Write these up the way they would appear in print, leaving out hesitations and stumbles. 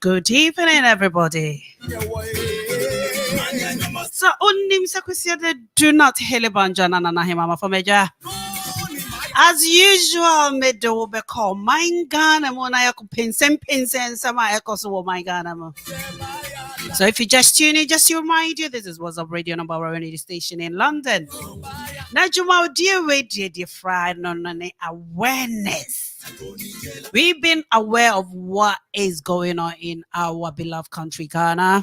Good evening, everybody. So, unnim sakusiade do not helebanja Nanahemaa for meja. As usual, me do be call mine Ghana mona yaku pinsen sama ekoso my Ghana mo. So if you just tune in, just to remind you, this is What's Up Radio number one radio station in London. Now, Juma, dear radio, dear Friday, no awareness. We've been aware of what is going on in our beloved country, Ghana.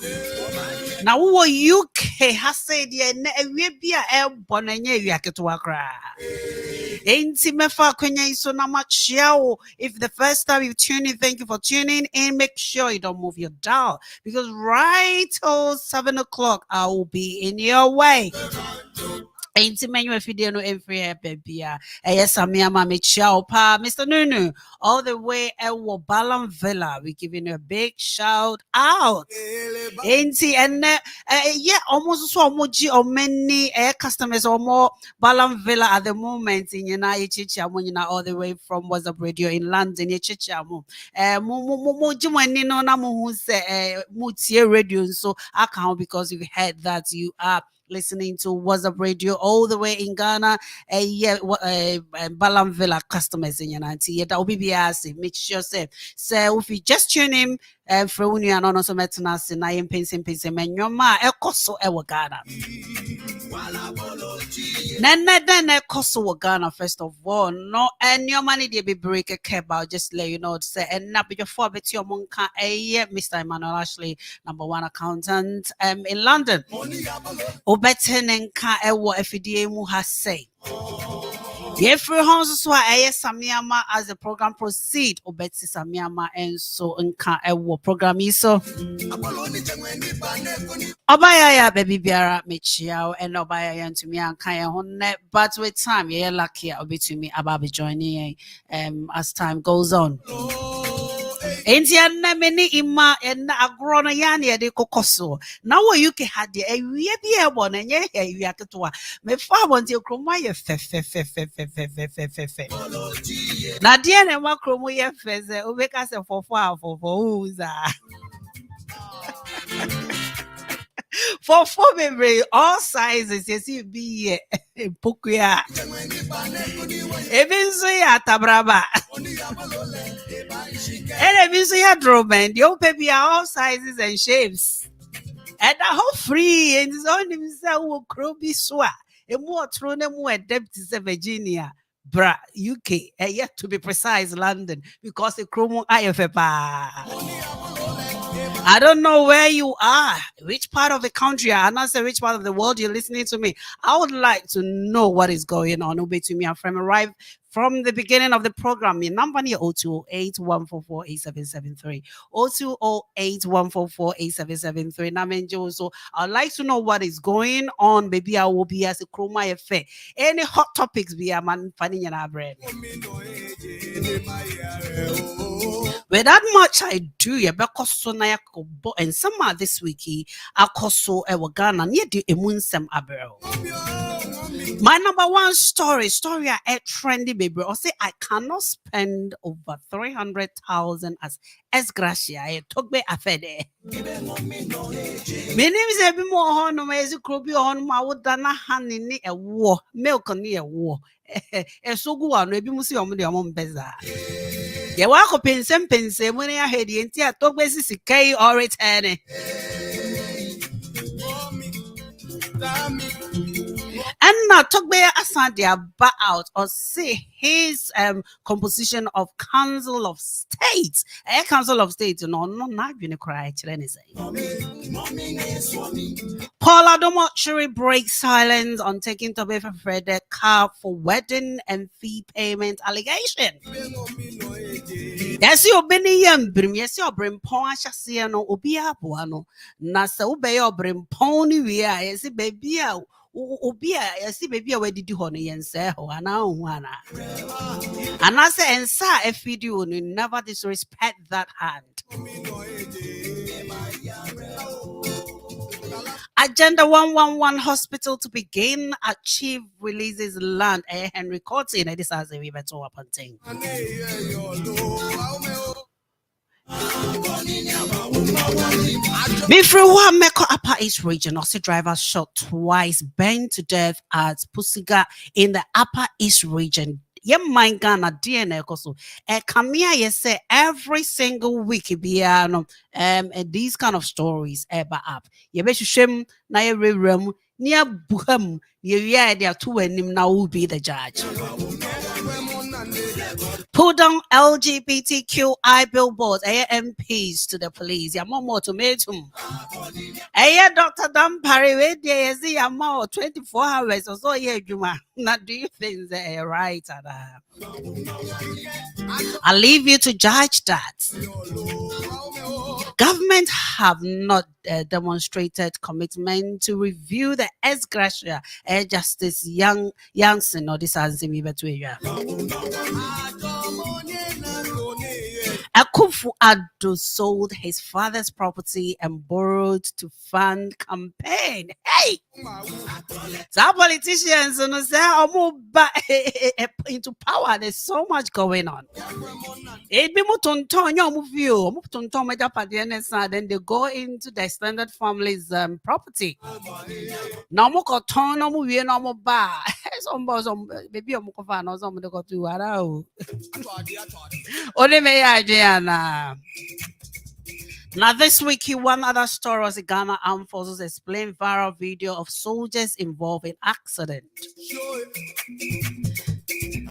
Now, what UK has said, yeah, we be a bonanya yaketwakra. If the first time you tune in, thank you for tuning in. Make sure you don't move your dial because right till 7 o'clock, I will be in your way. Ain't menu if you didn't know every baby. Yes, I'm Mr. Nunu, all the way at Balam Villa. We're giving you a big shout out. Ain't and yeah, almost so much or many customers or more Balam Villa at the moment in United Chichamu, all the way from What's Up Radio in London, Chichamu. Mojumanino Namu who say Mutie Radio, so I can't because you heard that you are listening to What's Up Radio all the way in Ghana. Balam Villa customers in United. That will be BRC. Make sure say. So if you just tune in, for when you are not also meeting us in I am pensing menyoma ekoso ewo Ghana. Then ekoso Ghana first of all. No, and your money they be break a cab. I'll just let you know. Say and not be your four bet your monka Mr. Emmanuel Ashley, number one accountant in London. Obeten ka ewo FDA mu has say. Yefre Honso Samiama as the program proceed, Obeti Samiama and so nka ewo program iso. Obaya baby biara mechiao and obaya to me and kaya honne, but with time, yeah, lucky I'll be to me about joining as time goes on. Entiana many ima and agrona yani de kokoso. Now you can had the a we be a one and ye yakatwa. Me fa want you croma ye fe. Na dear and what chromo ye feze, ubeka se for who's for memory, all sizes, yes, you be Pukuya. Even so, ya tabraba. And even so, ya drum, your baby are all sizes and shapes. And the whole free and his own himself will crowby swa. A more throne more depth is Virginia. Bra, UK, and yet to be precise, London, because the chromo IFFA. I don't know where you are, which part of the country, and I say which part of the world you're listening to me. I would like to know what is going on. Obey to me, I'm from arrive from the beginning of the program. Your number here 0208-144-8773. 0208-144-8773. Namenjo. So I'd like to know what is going on. Maybe I will be as a chroma affair. Any hot topics be a man funny in our bread. With that much I do, yeah, because and some this week, I also a Ghana near the Emunsem Abel. My number one story a trendy baby. Or say I cannot spend over 300,000 as gracia. I took me a fede. My name is a bit more on as a crobby on my wood than a honey near a war, milk near war. A so good one, maybe Museum with your mom bezar. You walk up in some pence when I had the entire talk basis K or return. And And now talk about Asandia back out or see his composition of Council of State. A Council of State, not going to cry. Paula Domotchery breaks silence on taking Toby for Frederick car for wedding and fee payment allegation. Yes, you've been in Brim, yes, you're Brim Ponchasiano, Obia Buano, Nasa Ubeo Brim Pony, we are, yes, baby. Obia, I see baby, where did you honey and say, oh, and I say, and sir, if you do, you never disrespect that hand. Agenda 111 hospital to begin. Achieve releases land. Henry Cotton. This has a wee bit of a thing. Before one Meko Upper East region, also driver shot twice, burned to death at Pusiga in the Upper East region. My Ghana DNA koso. Come here, you say every single week biano these kind of stories ever up. You bet you shame na ye room near Buham. You there two and him now will be the judge. Pull down LGBTQI billboards, AMPs to the police. Your mom ultimatum. Dr. Dampari, wait there, see your mom 24 hours or so. Yeah, Juma. Now, do you think they're right? I'll leave you to judge that. Government have not demonstrated commitment to review the ex gratia Justice Youngson or this has me better. Akufo-Addo sold his father's property and borrowed to fund campaign. Hey, some politicians into power. There's so much going on. Then they go into the extended family's property. Now this week, one other story was the Ghana Armed Forces explained viral video of soldiers involved in accident.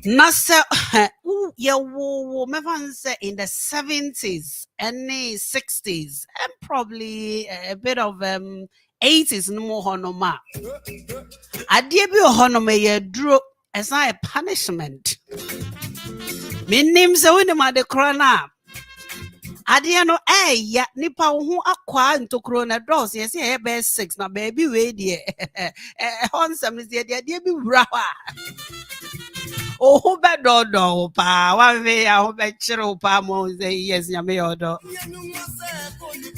Nasa, in the 70s and 60s and probably a bit of 80s no more honoma. I did be a honoma drew as a punishment. My name's a winner, my crona. Adiano, ya nipa who aqua into crona doors. Yes, yeah, best 6 now, baby, wait, dear. Handsome is the idea be rawa. Oh, who bad do pa? One way I hope I chill pa mo say yes, ya me odo.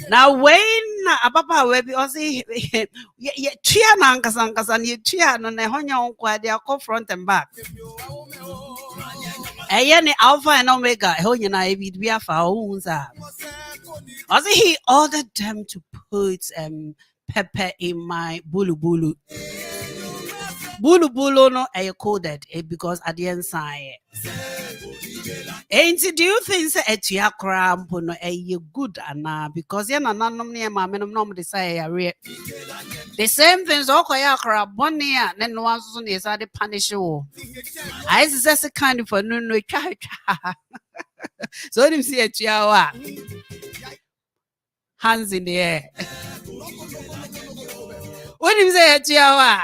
Now, when a papa will be also Chiana and you Chian on a honey they are called front and back. Ayani Alpha and Omega, Honey, be a found. Also, he ordered them to put pepper in my bulu bulu. Bulu bulu no I coded it because I didn't sign it. And do you think that you are cramp no a good and because you're not near my minimum desire the same things all crab 1 year then once is the punish you. I just a kind of a no so you see a chihuahua hands in the air. What do you say a chihuahua?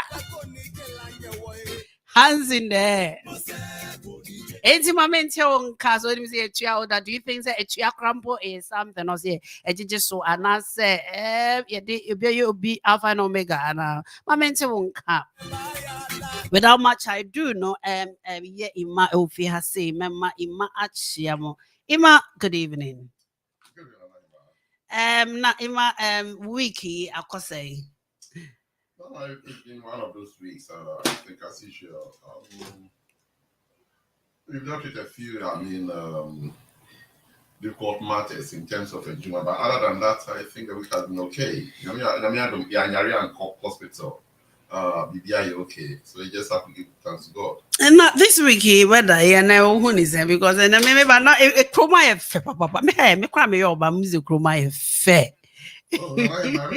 Hands in there. Any moment on castle, do you think that a chia crumple is something or say a just so and I say, you'll be Alpha and Omega and my mentor won't come. Without much I do know, yeah, Ima Ofi has say, Mamma Ima Achiamo. Ima, good evening. Not Ima wiki, I could say. Well, in one of those weeks, I think as usual, we've dealt with a few, difficult matters in terms of a Juma, but other than that, I think the week has been okay. Nyari hospital, BBI okay, so you just have to give thanks to God. And not this week, whether you know who is because then maybe but not a chroma fair, papa, me cry me over music chroma fair. Oh, Nanahemaa,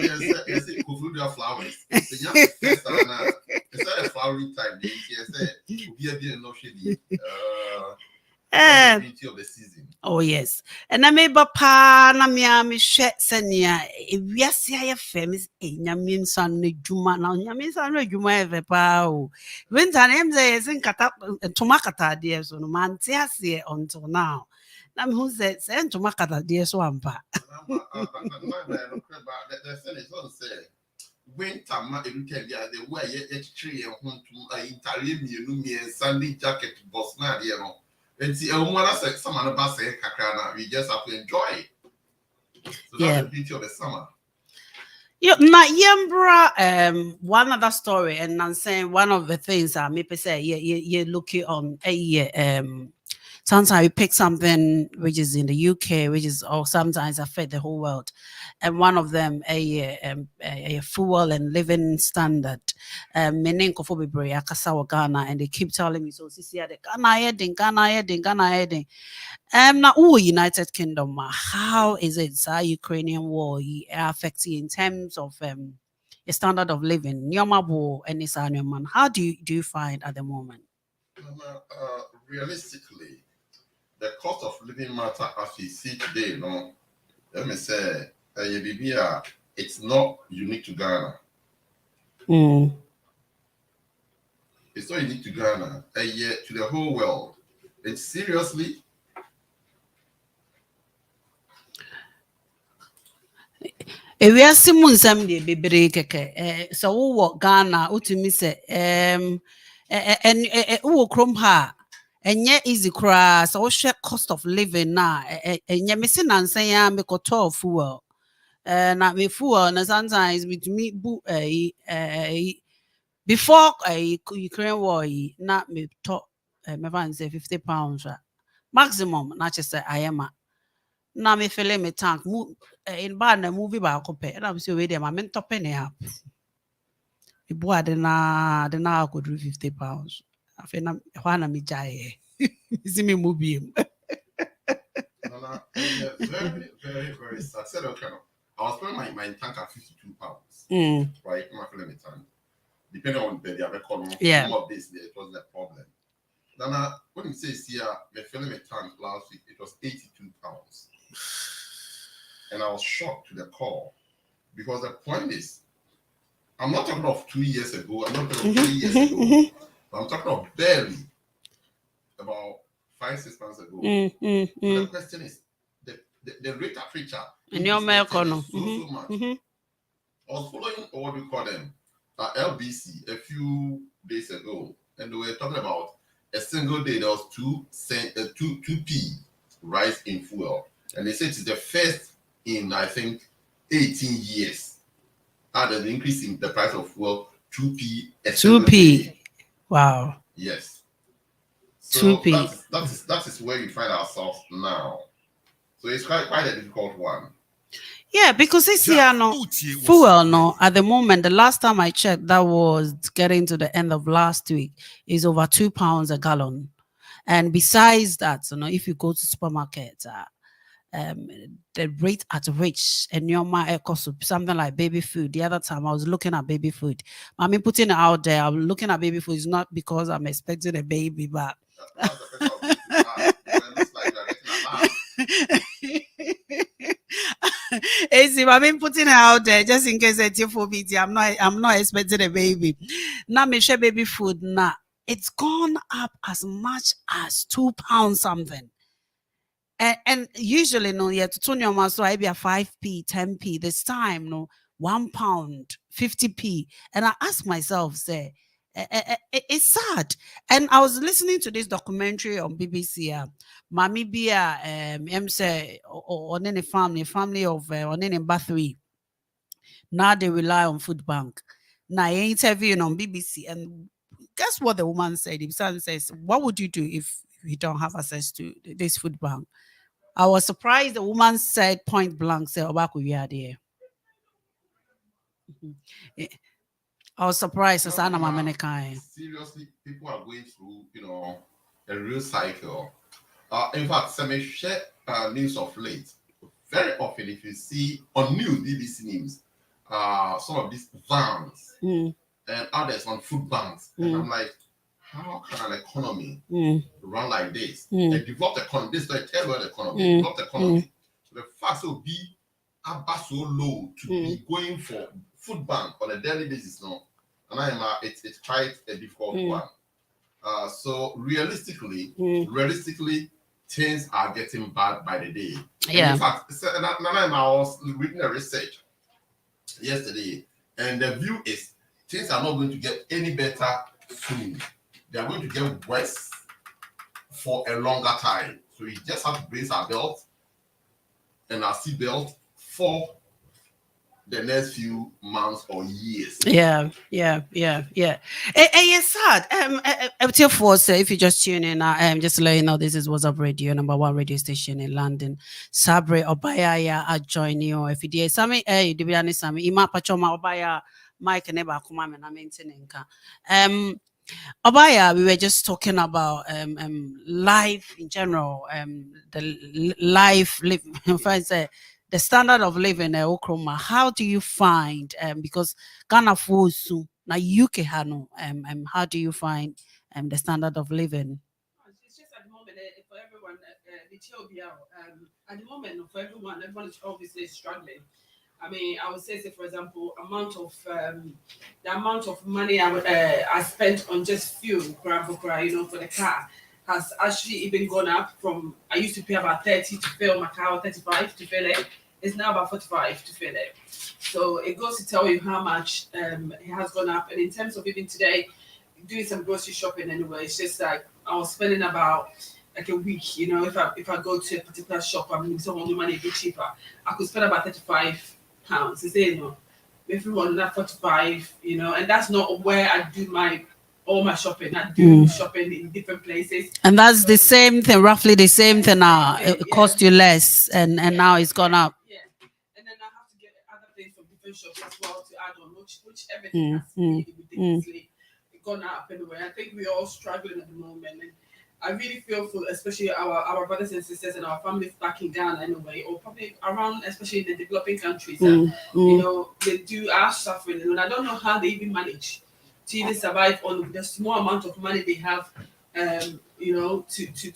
yes, Kofudia flowers. The young first and it's a flowering time. Yes, we are being no shady. That's the Eh, beauty of the season. oh yes. And I may papa na me share senia we are see famous nyamin san ne juma na nyamin san ne juma e pa o. Winter name say sin kata ntoma kata de so no man te ase until now. Na me hu say ntoma kata de so ampa. The thing is, what to say. Winter, ma, every time, yeah, the way you tree and home to Italian, me and Sunday jacket, boss, not, you know. And see, and when I say someone about say Kakrana, we just have to enjoy it. So that's Yeah. the beauty of the summer. You na yembra one other story and I'm saying one of the things that maybe say you look it on a year sometimes you pick something which is in the UK which is or sometimes affect the whole world and one of them a fuel and living standard meaning for akasa Ghana and they keep telling me so see the Ghana heading now, United Kingdom, how is it that Ukrainian war affecting in terms of a standard of living? Nyoma and Isanian, how do you find at the moment? Realistically, the cost of living matter as we see today, no, let me say, it's not unique to Ghana. Mm. It's not unique to Ghana, yet to the whole world. It's seriously. Ewiase mu nsɛm deɛ bebree kɛkɛ sɛ wowɔ Ghana wotumi sɛ wowɔ kurom ha a ɛnyɛ easy koraa sɛ wohwɛ cost of living na ɛnyɛ mese nansan a mekɔtɔɔ fuel na me fuel na sometimes metumi bu before Ukraine war yi na metɔ mɛfa n sɛ £50 a maximum na kyɛ sɛ ayɛ ma na me fele me tank mu in ba na movie baako pɛ na me sɛ wei deɛ ma me ntɔpɛ ne app mebu ade na akɔduru £50 afei na ɛhɔ a na megyaeɛ mesi me mu biem Nana, very, very, very sad. Said, okay, no. I was paying my tank at £52, right? My filling tank. Depending on the economy, Yeah. some of this, it wasn't a problem. Nana, when you say here, my filling tank last week, it was £82. And I was shocked to the core because the point is, I'm not talking of 2 years ago, I'm not talking of 3 years ago, but I'm talking of barely about 5-6 months ago. So the question is, the rate of preacher in your economy so much. I was following what we call them LBC a few days ago, and they were talking about a single day there was 2p rise in fuel, and they said it's the first in I think 18 years. There's an increase in the price of fuel 2p. 2p. Wow. Yes. So 2p. that is where we find ourselves now. So it's quite a difficult one. Yeah, because this year, no, fuel, no, at the moment, the last time I checked, that was getting to the end of last week, is over £2 a gallon. And besides that, if you go to supermarket, the rate at which and your cost something like baby food. The other time I was looking at baby food. I mean, putting it out there, I'm looking at baby food is not because I'm expecting a baby, but I mean putting it out there just in case it's for BT. I'm not expecting a baby. Now me share baby food now. It's gone up as much as £2 something. And usually no yeah to turn your mouth so I be a 5p 10p this time no £1 50p and I ask myself say it's sad and I was listening to this documentary on BBC Mami Bia say on any family of on any battery now they rely on food bank now interviewing on BBC and guess what the woman said the son says what would you do if you don't have access to this food bank. I was surprised the woman said point blank, say, Obaku, we are there. I was surprised. Seriously, people are going through, a real cycle. In fact, some share news of late. very often, if you see on news, BBC News, some of these vans and others on food banks, and I'm like, how can an economy run like this? A developed economy, this is a third world economy, a developed economy. So the fact will be about so low to be going for food bank on a daily basis now, and it's quite a difficult one. So realistically, things are getting bad by the day. Yeah. And in fact, Nanahemaa, I was reading a research yesterday, and the view is things are not going to get any better soon. They are going to get worse for a longer time. So we just have to brace our belt and our seat belt for the next few months or years. Yeah. It's sad. If you just tune in, just to let you know, this is WhatsApp Radio, number one radio station in London. Sabre Obaya, I join you. If you did, Sami, Dibiani Sami, Ima Pachoma Obaya, Mike Neba Kumam, and I'm maintaining. Obaya, we were just talking about life in general, life, if I say, the standard of living in Okroma. How do you find, because Ghana Fosu, na UK Hano, how do you find the standard of living? It's just at the moment for everyone, at the moment for everyone is obviously struggling. I mean, I would say, for example, the amount of money I spent on just fuel, for the car, has actually even gone up from, I used to pay about 30 to fill my car, or 35 to fill it. It's now about 45 to fill it. So it goes to tell you how much it has gone up. And in terms of even today, doing some grocery shopping anyway, it's just like I was spending about like a week, if I go to a particular shop, I'm someone with money a bit cheaper, I could spend about £35. Is it, everyone that 45, and that's not where I do all my shopping. I do shopping in different places. And that's the same thing, roughly the same thing now. It cost you less, and now it's gone up. Yeah. And then I have to get other things from different shops as well to add on, which everything has really ridiculously gone up anyway. I think we're all struggling at the moment. And I really feel for especially our brothers and sisters and our families back in Ghana anyway, or probably around, especially in the developing countries, they are suffering. And I don't know how they even manage to even survive on the small amount of money they have, to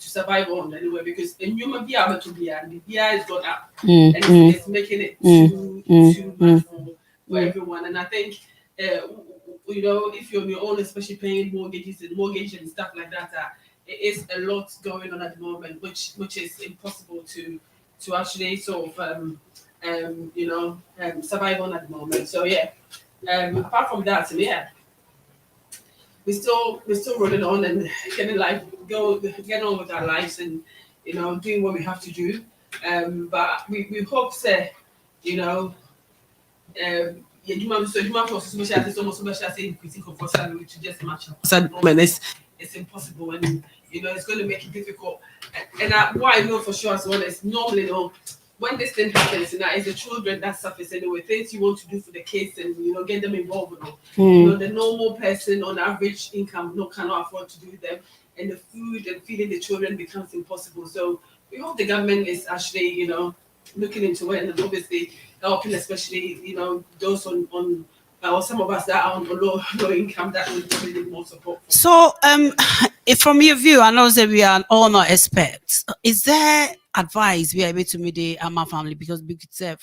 survive on anyway. Because in human being, the beer is gone up, and it's making it too much for everyone. And I think, if you're on your own, especially paying mortgage and stuff like that. It is a lot going on at the moment, which is impossible to actually sort of survive on at the moment. So yeah, apart from that, we're still rolling on and getting get on with our lives and doing what we have to do. But we hope that human force, especially as almost especially increasing comfort salary to just match up. So at the moment, it's impossible, and it's going to make it difficult. And what I know for sure as well is normally, when this thing happens, it's the children that suffers anyway. Things you want to do for the kids and get them involved. The normal person on average income cannot afford to do them, and the food and feeding the children becomes impossible. So we hope the government is actually looking into it, and obviously helping, especially those on or some of us that are on low income that will probably need more support. So, if from your view, I know that we are all not experts. Is there advice we are able to meet the Ama family, because we could say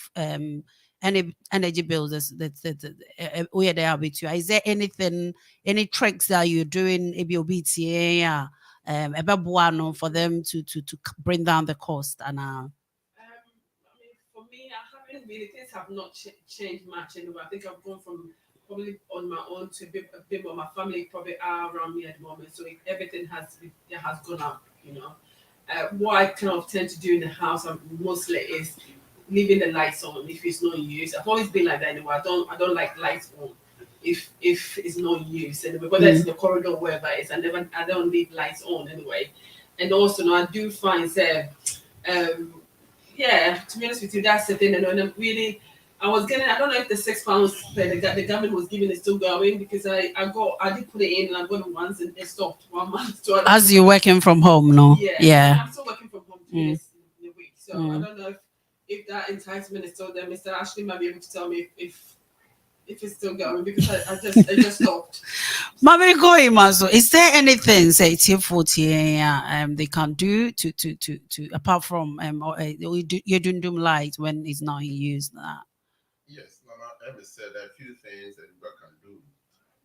any energy bills that we are there with you? Is there any tricks that you're doing ABOBTA for them to bring down the cost? And for me, I haven't really, things have not changed much anyway. I think I've gone from probably on my own to a bit more. My family probably are around me at the moment, so everything has gone up. What I kind of tend to do in the house mostly is leaving the lights on if it's not used. I've always been like that anyway. I don't like lights on if it's not used anyway. Whether it's in the corridor or wherever it is, I don't leave lights on anyway. And also, I do find that. Yeah, to be honest with you, that's the thing. And really, I was getting, I don't know if the £6 that the government was giving is still going, because I did put it in and I got it once and it stopped 1 month. So as you're working from home, no? Yeah. I'm still working from home 2 days in a week. So I don't know if if that enticement is still there, Mr. Ashley might be able to tell me if it's still going because I just stopped. Mami Koimaso, is there anything say T40 they can do to apart from you do light when it's not in use now? Yes, Nana Emma said there are a few things that you can do.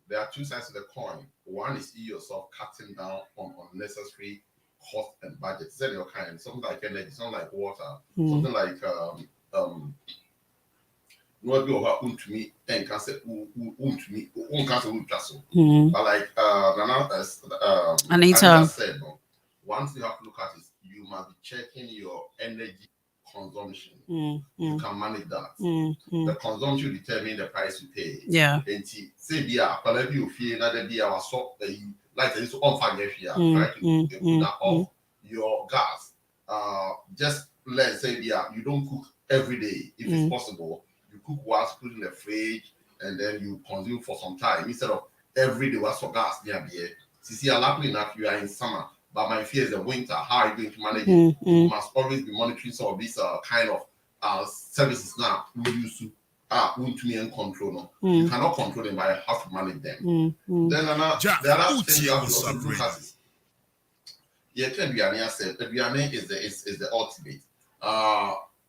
There are two sides of the coin. One is you yourself cutting down on unnecessary cost and budget. Send your kind, something like energy, something like water, something like what go to me and can say to me but like Anita Anita. said, no, once you have to look at it, you must be checking your energy consumption. You can manage that. The consumption will determine the price you pay. Yeah. And say be a whatever you feel another be our shop like this on fire here. Try to put that off your gas. Just let's say you don't cook every day if it's possible. You cook once, put in the fridge, and then you consume for some time instead of every day was for gas near beer. See, luckily enough, you are in summer, but my fear is the winter. How are you going to manage it? You must always be monitoring some of these kind of services now. We used to me and control. No? You cannot control them, but you have to manage them. Then the other thing you have to also look at is said Adriane is the ultimate.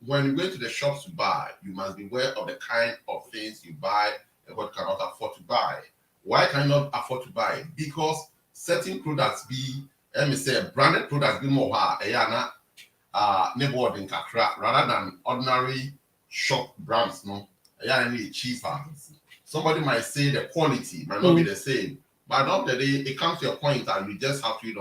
When you go to the shops to buy, you must be aware of the kind of things you buy and what you cannot afford to buy. Why can you not afford to buy? Because certain products be, let me say, branded products be more neighborhood in Kakra rather than ordinary shop brands, no, cheaper. Somebody might say the quality might not be the same, but at the end of the day, it comes to a point that you just have to,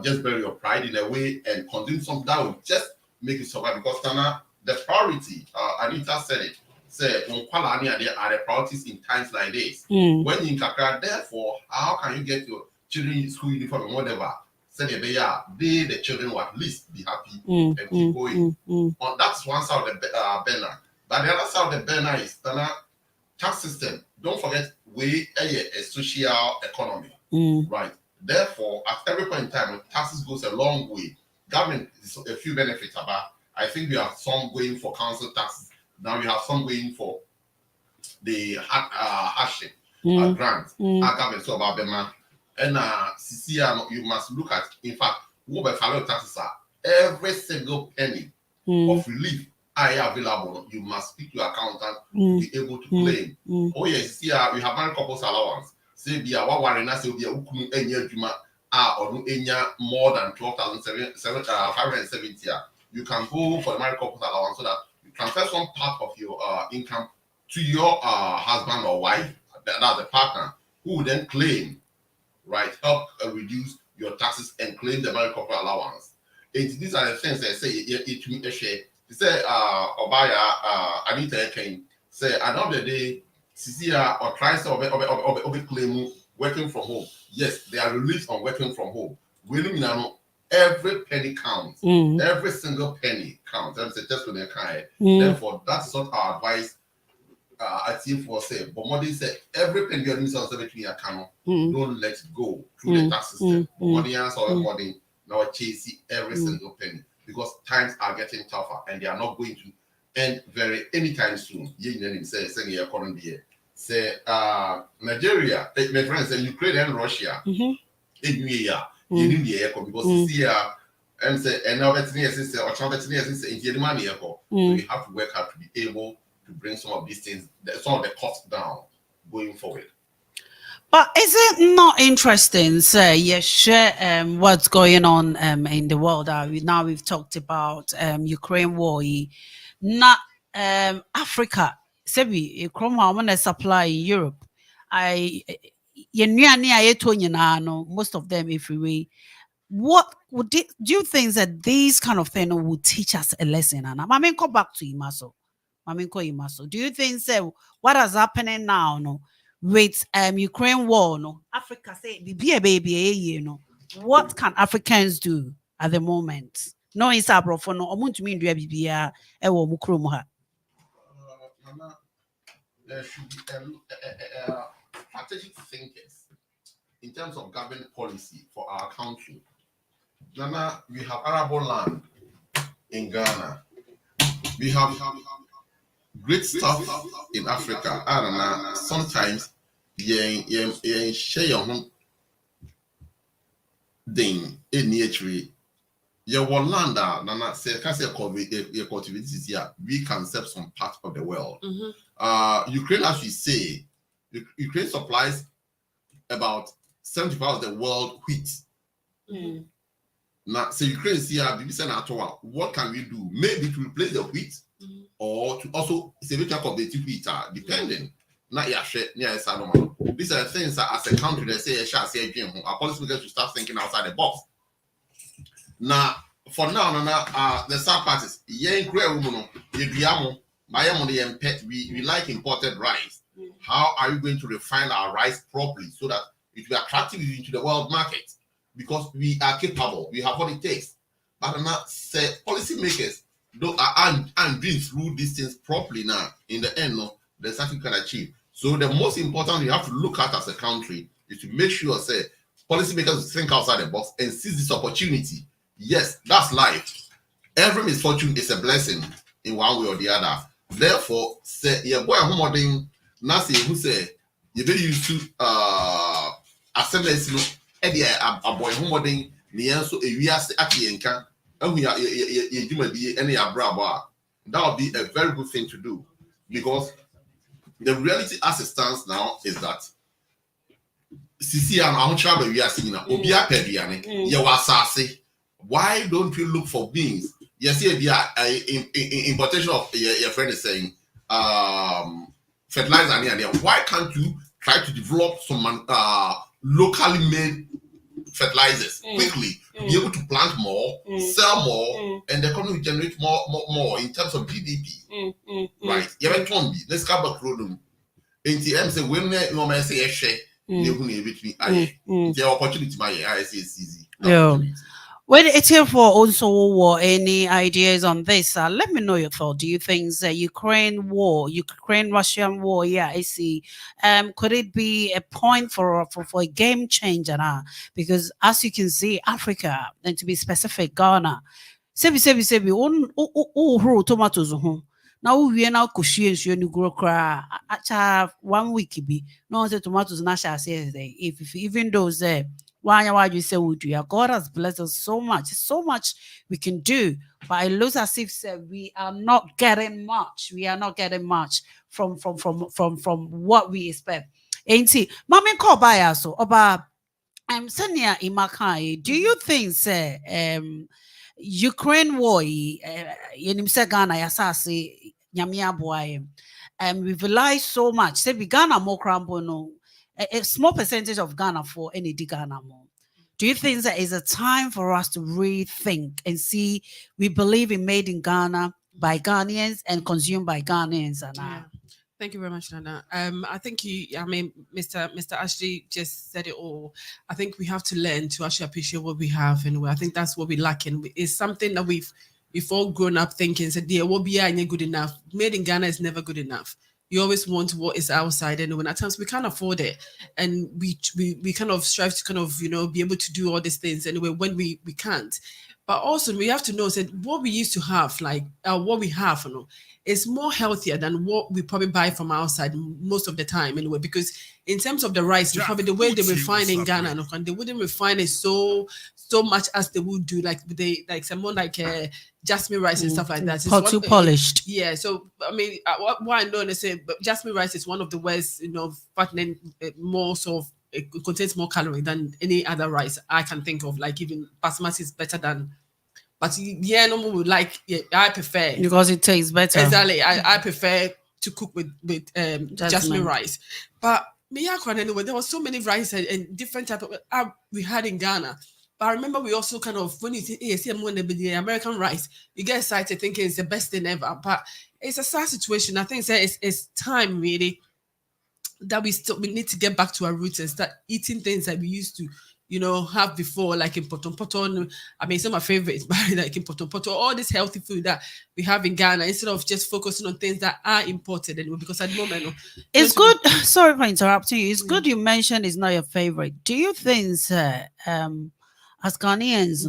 just bury your pride in a way and consume something that will just make it survive. Because Tana, the priority, Anita said it, say are the priorities in times like this. When you Kakra, therefore, how can you get your children school uniform and whatever? Say the children will at least be happy and keep going. That's one side of the banner. But the other side of the banner is Tana tax system. Don't forget we a social economy, right? Therefore, at every point in time, taxes goes a long way. Government is a few benefits about. I think we have some going for council taxes. Now we have some going for the hardship grant. Our government so about them. And you must look at. In fact, what the fellow taxes are every single penny of relief available. You must speak to your accountant to be able to claim. Oh yes, we have married couples allowance. Say be a one na say be a ukunu enya adwuma or no enya more than 12,570. You can go for the married couples allowance so that you transfer some part of your income to your husband or wife, that's the partner, who will then claim, right, help reduce your taxes and claim the married couple allowance. These are the things that say it to me a share. They say Obaya Anita came say at the end of the day, Cecilia or tries to claim working from home. Yes, they are released on working from home. Really, every penny counts. Every single penny counts. That's just when they can. Therefore, that's not our advice. I think for say, but more they say every penny you're doing something account, don't let it go through the tax system. But money or money now chasing every single penny because times are getting tougher and they are not going to end very anytime soon. You say you're current year. Say Nigeria, my friends say Ukraine and Russia. In year, you need the echo because see and say and now that's near sister or trumpet near sister in the money echo. So you have to work hard to be able to bring some of these things, some of the costs down going forward. But is it not interesting, sir? Yes, share what's going on in the world. We've talked about Ukraine war, not Africa. Sebi, Chrome supply in Europe. Most of them, if we what would do you think that these kind of thing would teach us a lesson? And I mean, go back to Imaso. Do you think so? What is happening now? No, with Ukraine war, no, Africa say be a baby, you know. What can Africans do at the moment? No, it's a bro for no. Omuntu mi ndua bibia e wo mu krom ha. Mama, there should be strategic thinkers in terms of government policy for our country. Nana, we have arable land in Ghana. We have great stuff in Africa. I don't know. Sometimes share your home thing in nature. Your land, Nana say, can say cultivate this year. We can serve some part of the world. Ukraine, as we say, Ukraine supplies about 75% of the world wheat. Now, so Ukraine is here. What can we do? Maybe to replace the wheat, or to also say we can cultivate wheat, depending. Not yeah, this are things that as a country they say, our policymakers should start thinking outside the box. Now, for now, the sad part is, we like imported rice. How are you going to refine our rice properly so that it will be attractive into the world market? Because we are capable, we have what it takes. But now, say policymakers aren't doing through these things properly now. In the end, no, there's something you can achieve. So the most important you have to look at as a country is to make sure, say, policymakers think outside the box and seize this opportunity. Yes, that's life. Every misfortune is a blessing in one way or the other. Therefore, say your boy homoden Nasi who say you very used to assembly a boy homoden nianso ewiase akienka and we are any abraba. That would be a very good thing to do, because the reality as it stands now is that CCN I travel we are seeing Obia Pediane, Yawasasi. Why don't we look for beans? Yes, importation of your friend is saying fertilizer. Why can't you try to develop some locally made fertilizers quickly to be able to plant more, sell more, and the economy will generate more in terms of GDP? Right? Let's come back to NTM say when you say share, the opportunity I say it's easy. When it's here for also war, any ideas on this? Let me know your thought. Do you think the Ukraine war, Ukraine-Russian war, yeah, I see. Could it be a point for a game changer now? Because as you can see, Africa, and to be specific, Ghana, sebi, tomatoes. Now we are now kushi and grow cry. Acha 1 week be no say tomatoes na shall say if even those why you say we do? God has blessed us so much we can do, but it looks as if we are not getting much. We are not getting much from what we expect. Ain't see, Mama call by us so about Senia Imakai. Do you think Ukraine war yenim se Ghana yasase nyame aboa we've relied so much say we Ghana more crambo no a small percentage of Ghana for any Ghana more. Do you think that is a time for us to rethink and see we believe in made in Ghana by Ghanaians and consumed by Ghanaians? And Thank you very much, Nana. I think Mr. Ashley just said it all. I think we have to learn to actually appreciate what we have, and I think that's what we lack in. It's something that we've all grown up thinking, said, "Dear, what be ain't good enough. Made in Ghana is never good enough." You always want what is outside, and when at times we can't afford it, and we kind of strive to kind of be able to do all these things anyway when we can't. But also we have to know that what we used to have, like what we have, is more healthier than what we probably buy from outside most of the time anyway. Because in terms of the rice, probably the way they refine in Ghana, and they wouldn't refine it so much as they would do like someone like jasmine rice and stuff like that. It's too polished. Yeah. So I mean, what I know is say, but jasmine rice is one of the worst, fattening, more sort of. It contains more calorie than any other rice I can think of. Like even basmati is better than, but yeah, no more like I prefer because it tastes better. Exactly, I prefer to cook with jasmine rice. But anyway, there was so many rice and different type of we had in Ghana. But I remember we also kind of when you see the American rice, you get excited thinking it's the best thing ever. But it's a sad situation. I think it's time really that we need to get back to our roots and start eating things that we used to, have before, like in potom. I mean, some of my favorites, but like in potom, all this healthy food that we have in Ghana, instead of just focusing on things that are imported anyway. Because at the moment, it's good. Sorry for interrupting you. It's good you mentioned it's not your favorite. Do you think, as Ghanaians,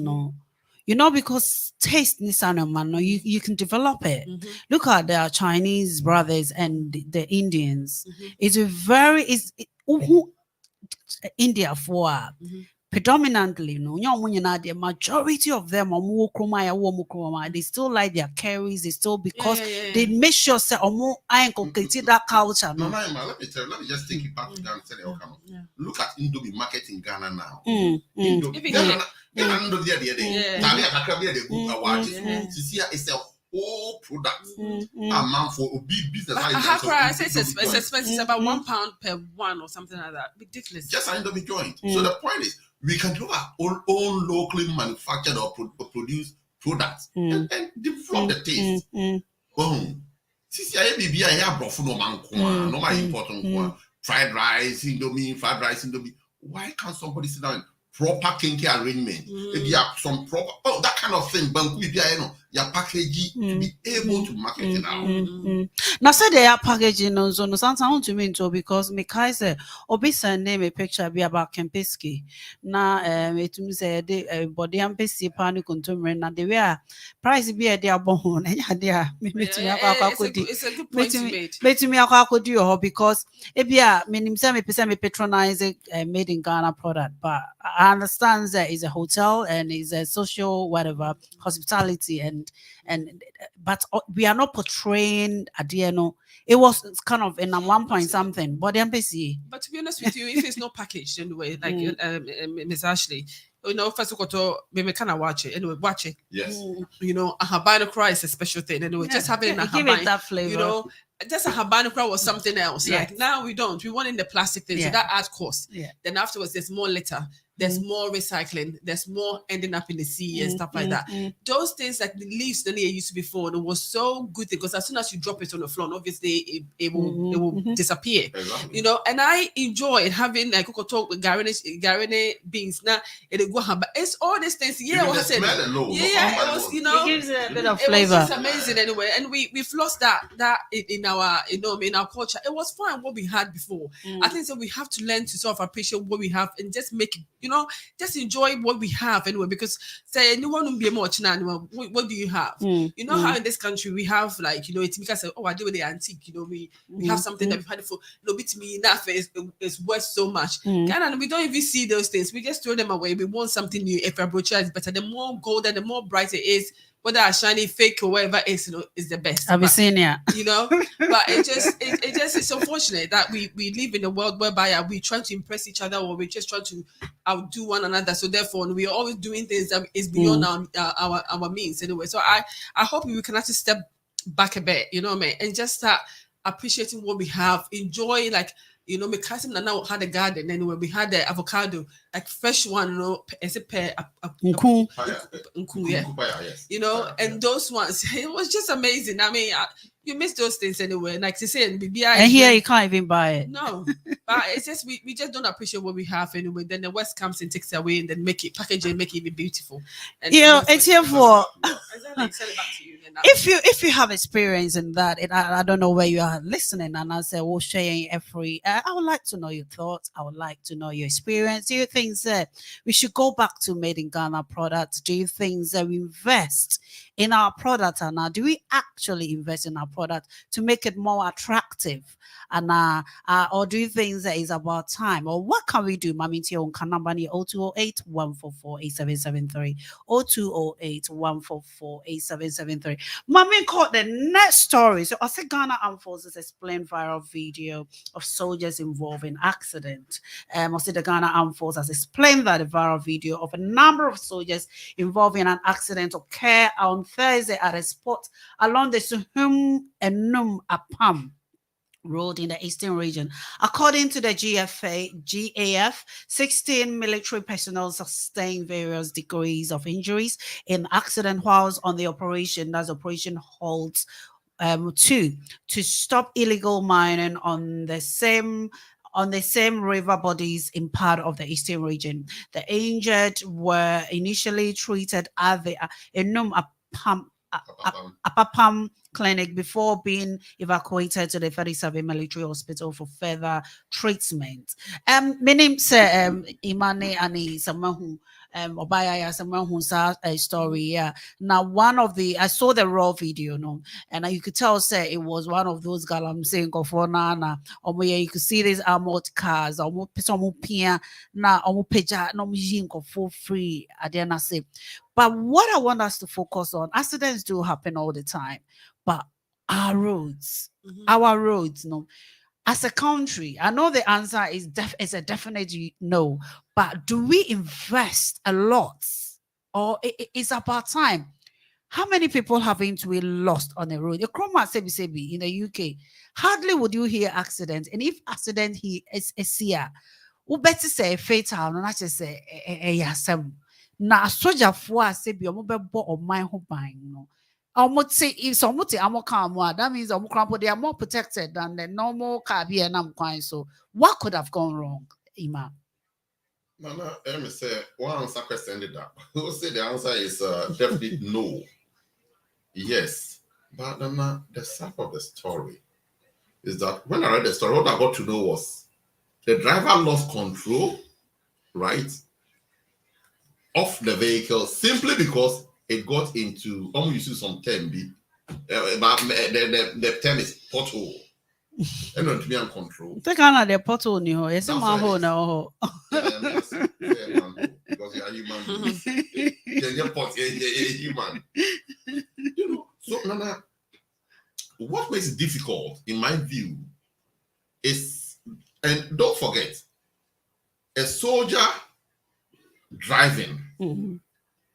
because taste Nissan man, no, you can develop it. Mhm. Look at the Chinese brothers and the Indians. Mhm. It's a very who India for Mhm. predominantly, no, the majority of them they still like their curries, they still because they make sure say I inculcated that culture. No, No, let me just take you back to Ghana and say, Yeah. look at Indomie market in Ghana now. Even Ghana, here. Indomie, Yeah. Talia Kakabia, the book, Yeah. Sisia is a whole product. Mhm. A man for a big business. But I have I say it's expensive. It's about £1 per one or something like that. Ridiculous. Just Indomie joint. So the point is, we can do our own locally manufactured or produce products and develop the taste. Boom. Sisi aye bibi aye abrofo no man ko no my important ko fried rice indomie. Why can't somebody sit down proper kinky arrangement? If you have some proper that kind of thing, banku bibi aye no your package to be able to market it out. Now say they are packaging on so no sometimes to me too because me kai say obi send name a picture be about Kempiski. Na it me say the body am pesi pa ni kontomre na the way price be e dey abon enya dey me to me akwa It's a good point you made. me akwa your because e be a me say me pesa me patronize made in Ghana product but I understand that it's a hotel and it's a social whatever hospitality and but we are not portraying Adieno. It was kind of in a 1 point something, but the embassy. But to be honest with you, if it's not packaged anyway, like Miss Ashley, first of all, we kind of watch it anyway. Watch it. Yes. A Habano cry is a special thing anyway. Just having a give Habano, it that flavor. Just a Habano cry was something else. Yes. Like now we don't. We want in the plastic thing, so that adds cost. Yeah. Then afterwards, there's more litter. There's more recycling. There's more ending up in the sea and stuff like that. Those things like the leaves that they used to before, and it was so good because as soon as you drop it on the floor, obviously it will disappear. Exactly. And I enjoy having like talk with garine beans. Now it go but it's all these things. Yeah, what I said. Smell alone, Yeah, it was it gives it a bit of it flavor. was just amazing anyway, and we've lost that in our in our culture. It was fine what we had before. I think so we have to learn to sort of appreciate what we have and just make it, just enjoy what we have anyway. Because say anyone will be much now. What do you have? How in this country we have like it's because I do with the antique. We have something that we've had for bit me enough is worth so much. And we don't even see those things. We just throw them away. We want something new. If our brochure is better, the more golden, the more bright it is. Whether a shiny fake or whatever is the best. Abyssinia. But it just it's unfortunate that we live in a world whereby we try to impress each other or we just try to outdo one another. So therefore we are always doing things that is beyond our means anyway. So I hope we can actually step back a bit, and just start appreciating what we have, enjoy like my cousin and now had a garden anyway. We had the avocado, like fresh one, as a pair, Nku. Yes. And those ones, it was just amazing. I mean, you miss those things anyway. Like you said, and here you can't even buy it. No, but it's just we just don't appreciate what we have anyway. Then the West comes and takes it away and then make it package and make it even beautiful. And it's here for. Exactly. Send it back to you. If you have experience in that, I don't know where you are listening, and I say, well, sharing every. I would like to know your thoughts. I would like to know your experience. Do you think that we should go back to made in Ghana products? Do you think that we invest in our product, and do we actually invest in our product to make it more attractive? And or do you think that is about time? Or what can we do? Mami Tia on Kanambani 0208 144 8773 0208 144 8773. Mami caught the next story. So I said Ghana Armed Forces explained viral video of soldiers involved in accident. I said the Ghana Armed Forces has explained that the viral video of a number of soldiers involved in an accident occurred on Thursday at a spot along the Suhum and Num Apam road in the eastern region. According to the GAF, 16 military personnel sustained various degrees of injuries in accident whilst on the operation. That's Operation Halt 2 to stop illegal mining on the same river bodies in part of the eastern region. The injured were initially treated at the Enum Apapam clinic before being evacuated to the 37 military hospital for further treatment. My name is Imane Ani Samahu. Obaya someone who saw a story. Yeah. Now one of the I saw the raw video, no, and you could tell say it was one of those galam saying for nana or you could see these armored cars or some pia na or peja no for free at the end I say. But what I want us to focus on, accidents do happen all the time, but our roads, our roads, no. As a country, I know the answer is a definite no, but do we invest a lot, or it's about time? How many people have been to be lost on the road? The chroma sebi in the UK, hardly would you hear accident, and if accident he is a seer, who better say fatal, no, not just say yasem. Na soja for sebi omo bebo or my home no. If somebody that means they are more protected than the normal car here and so what could have gone wrong, Ima? Nana, let me say one answer question that. Who say the answer is definitely no. Yes. But Nana, the side of the story is that when I read the story, what I got to know was the driver lost control, right, of the vehicle simply because it got into, almost use some term, the term is pothole. And not to be on control. Take on the pothole, no, it's a manhole now. Because you are human beings. You're human. You know, so Nana, what makes it difficult, in my view, is, and don't forget, a soldier driving,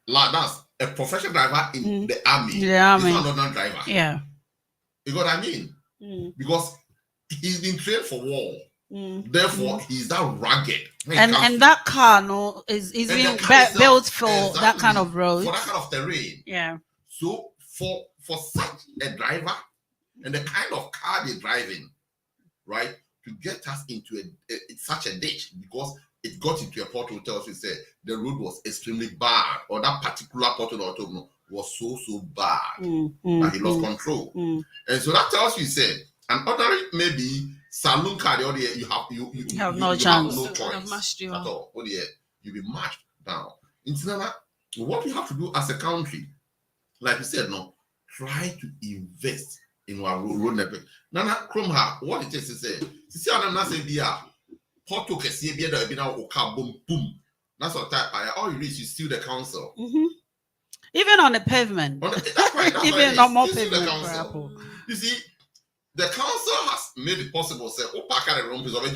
like that's a professional driver in the army. Yeah, he's not another driver. Yeah. You know what I mean? Because he's been trained for war. Therefore, he's that rugged. And that car no is being built for exactly, that kind of road. For that kind of terrain. Yeah. So for such a driver and the kind of car they're driving, right, to get us into such a ditch because it got into a portal, tells you say the road was extremely bad, or that particular portal was so bad that he lost control. And so that tells you, say, an ordinary maybe saloon car, the other you have no chance. Have no choice at all. You'll be mashed down. What we have to do as a country, like you said, no, try to invest in our road network. Nana Kromha, what it is to say, see, I'm not saying Porto can see be there, be now boom boom. That's what type. All you reach, you steal the council. Even on the pavement. That's right. Even on more pavement. You see, the council has made it possible. Say, oh, pack the wrong piece of a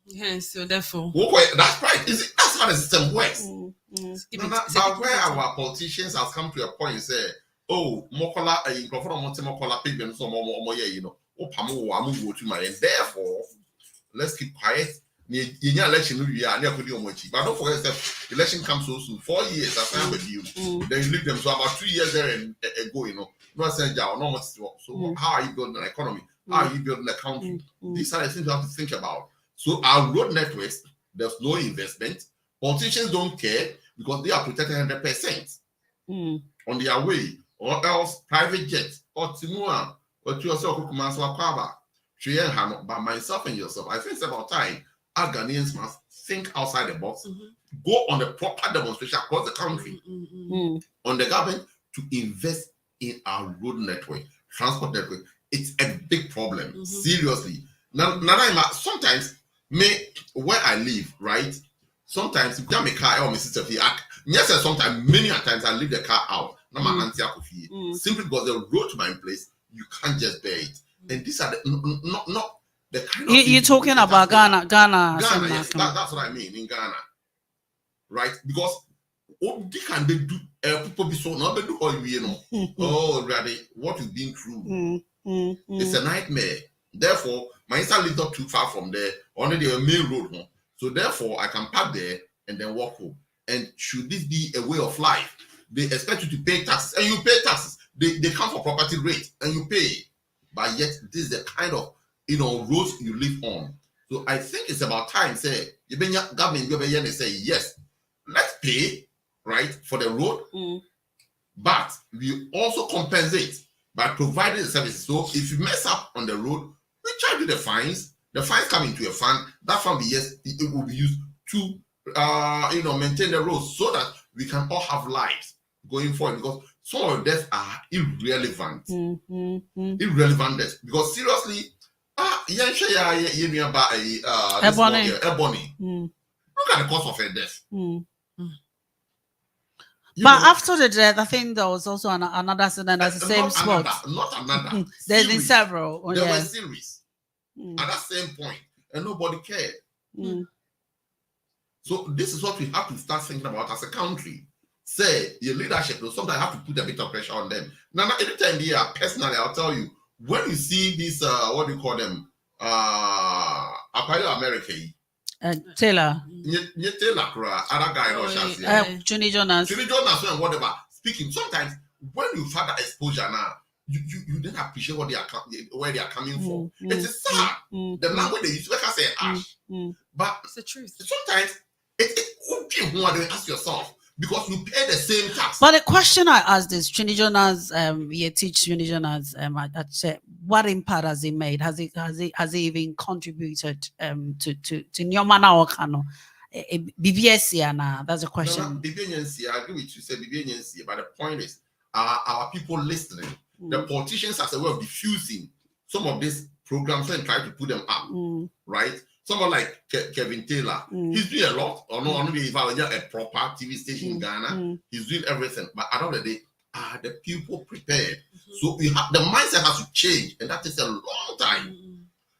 yes, so therefore. That's right. That's how the system works. But where our politicians have come to a point and say, oh, Mokola, in Mokola pavement, so more, you know, oh, Pamu, I'm going to my, and therefore, let's keep quiet. Election, but don't forget that election comes so soon. 4 years after I'm with you, then you leave them. So about 2 years there and ago, you know, no sense, no much. So how are you building an economy? How are you building a country? These are the things you have to think about. So our road networks, there's no investment. Politicians don't care because they are protected 100% on their way, or else private jets or Timua or to yourself, but myself and yourself, I think it's about time our Ghanaians must think outside the box, go on a proper demonstration across the country on the government to invest in our road network, transport network. It's a big problem, seriously. Now, sometimes, where I live, right? Sometimes if you have a car or my sister, yes, sometimes, many times I leave the car out. Simply because the road to my place, you can't just bear it. And these are not the kind of you're talking about Ghana, yes, that's what I mean in Ghana, right? Because what can they do? People be so not do all you know. Oh, really? What you've been through? It's a nightmare. Therefore, my sister lives not too far from there, only the main road home. So therefore, I can park there and then walk home. And should this be a way of life? They expect you to pay taxes, and you pay taxes. They come for property rate, and you pay. But yet, this is the kind of roads you live on. So I think it's about time. Say, government say yes, let's pay right for the road, but we also compensate by providing the services. So if you mess up on the road, we charge you the fines. The fines come into a fund. That fund it will be used to maintain the roads so that we can all have lives going forward, because some of deaths are irrelevant. Irrelevant deaths. Because seriously, Ebony. Look at the cause of her death. But after the death, I think there was also another accident at the same spot. Not another. There's been several. There were series at that same point, and nobody cared. So this is what we have to start thinking about as a country. Say your leadership, sometimes have to put a bit of pressure on them. Now, anytime they are personally, I'll tell you, when you see this, what do you call them? America. Taylor. Taylor, other guy, Johnny Jonas. Johnny Jonas, and whatever. Speaking, sometimes when you have that exposure now, you don't appreciate what where they are coming from. It is sad. The language they use, like I say, harsh. But it's the truth. Sometimes it ask yourself, because you pay the same tax. But the question I asked is, Trini Jonas, you teach Trini Jonas, what impact has he made? Has he even contributed to Nyomana Okano? BBS, that's a question. I agree with you, say BBS, but the point is, our people listening? The politicians as a way of diffusing some of these programs and try to put them up, right? Someone like Kevin Taylor, he's doing a lot. Or no, only if I was a proper TV station in Ghana, he's doing everything. But at the end of the day, are the people prepared? So we have the mindset has to change, and that takes a long time,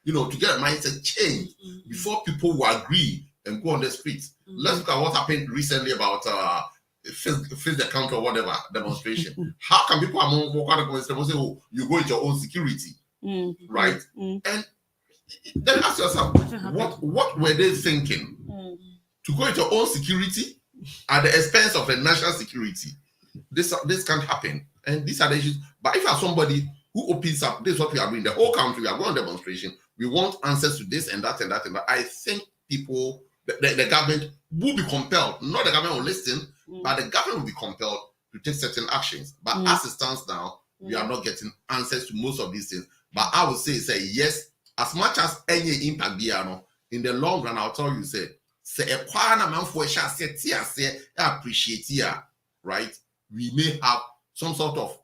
to get a mindset change before people will agree and go on the streets. Let's look at what happened recently about face the counter or whatever demonstration. How can people say, "Oh, you go with your own security," right? And then ask yourself, what were they thinking? To go into your own security at the expense of the national security? This can't happen. And these are the issues. But if you have somebody who opens up, this is what we are doing. The whole country, we are going on demonstration. We want answers to this and that and that and that. I think people, the government will be compelled. Not the government will listen, but the government will be compelled to take certain actions. But as it stands now, we are not getting answers to most of these things. But I would say yes. As much as any impact in the long run, I'll tell you, say a kwana man for say appreciate here, right? We may have some sort of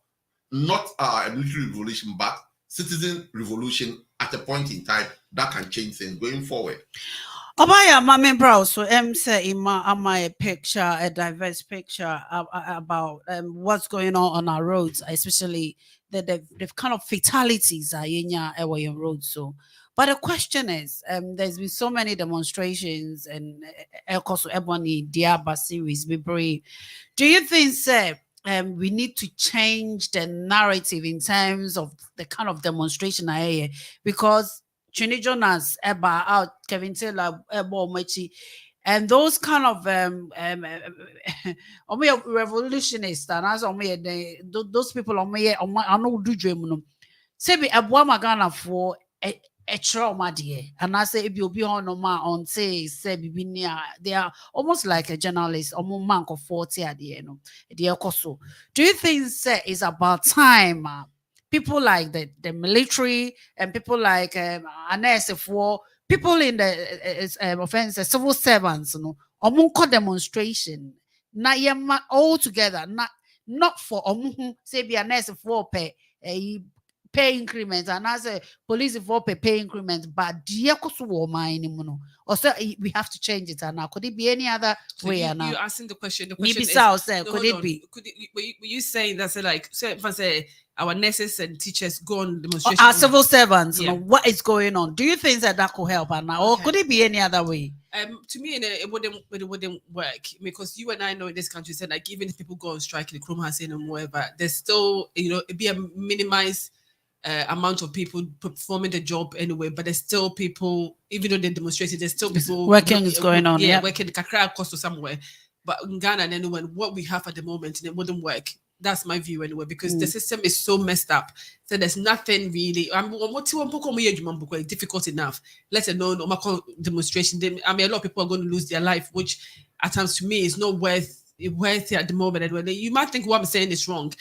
not a military revolution, but citizen revolution at a point in time that can change things going forward. Obaya, my bro, so say a picture, a diverse picture about what's going on our roads, especially the kind of fatalities are in your roads. So, but the question is, there's been so many demonstrations and also Ebony Diaba series. Be brave. Do you think, say, we need to change the narrative in terms of the kind of demonstration I hear? Because Trini Jonas, Eba out, Kevin Taylor, Eba and those kind of revolutionists, and as those people I know do dream. Say be Abwa Magana for a trauma dear, and I say if you'll be on on say they are almost like a journalist, or monk of 40 at the end. Do you think say it's about time? People like the military and people like NSF4, people in the offense, civil servants, demonstration. Not all together, not for say be NSF4 pay increments, and as a police for pay increments, but dear also we have to change it. And now could it be any other way? You're asking the question. The Maybe question could it be? Were you saying that if I say our nurses and teachers go on demonstration? Our civil servants, what is going on? Do you think that could help? And now, or could it be any other way? To me, it wouldn't work, because you and I know in this country said like even if people go on strike in the Chrome Hassan and whatever, there's still it'd be a minimized amount of people performing the job anyway, but there's still people, even though they're demonstrating, there's still people working is going on. Yeah, working kakra cost or somewhere. But in Ghana and anyway, what we have at the moment, it wouldn't work. That's my view anyway, because the system is so messed up. So there's nothing really. Difficult enough, let alone demonstration. A lot of people are going to lose their life, which at times to me is not worth it at the moment. Anyway, you might think what I'm saying is wrong.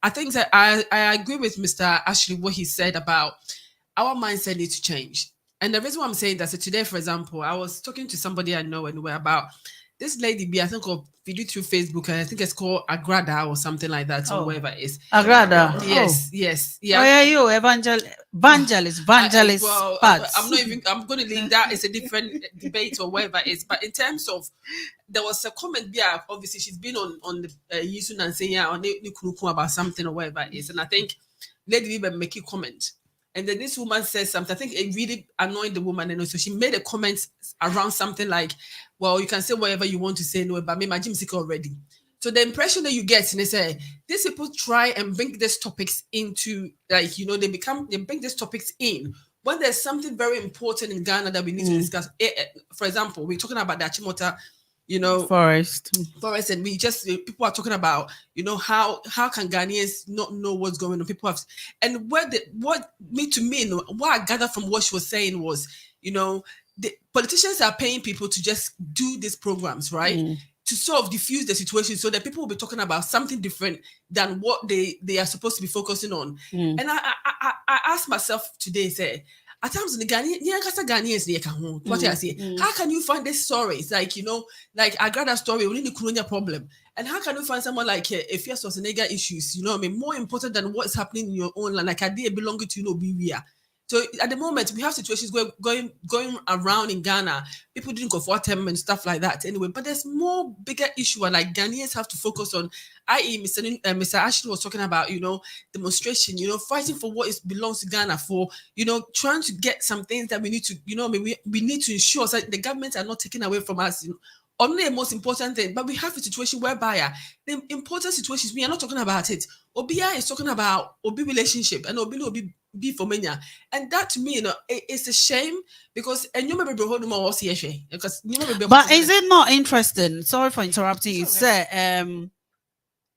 I think that I agree with Mr. Ashley, what he said about our mindset needs to change. And the reason why I'm saying that, so today, for example, I was talking to somebody I know anyway about this lady be, I think, of video through Facebook, and I think it's called Agrada or something like that, or Oh. whatever it is. Agrada. Yes, yes, Oh, yeah. yeah, you evangelist, evangelist Well, parts. I'm not even. I'm going to leave that. It's a different debate or whatever it is. But in terms of, there was a comment. Yeah, obviously she's been on the Yisun and saying yeah on the about something or whatever it is, and I think Lady even make a comment. And then this woman says something. I think it really annoyed the woman, and also she made a comment around something like, "Well, you can say whatever you want to say, no, but me, my gym sick already." So the impression that you get, and they say these people try and bring these topics into, like, they bring these topics in when there's something very important in Ghana that we need to discuss. For example, we're talking about the Achimota, Forest. and we just people are talking about how can Ghanaians not know what's going on. People have, and what I gathered from what she was saying was, the politicians are paying people to just do these programs, right? To sort of diffuse the situation so that people will be talking about something different than what they are supposed to be focusing on. And I asked myself today, say, at times in the Ghanaians, what I say, how can you find these stories? Like I got a story, we need the Kurunya problem. And how can you find someone like a fierce Schwarzenegger issues, more important than what's happening in your own land, like idea belonging to Biria. So at the moment, we have situations where going around in Ghana, people didn't go for them and stuff like that. Anyway, but there's more bigger issue, and like Ghanaians have to focus on. I.e., Mr. Ashley was talking about, demonstration, fighting for what belongs to Ghana, for trying to get some things that we need to, we need to ensure that the government are not taken away from us. Only the most important thing, but we have a situation whereby the important situations, we are not talking about it. Obia is talking about Obi relationship and Obi be for mania. And that to me, it's a shame because and you remember because But is it not interesting? Sorry for interrupting you. Okay. Say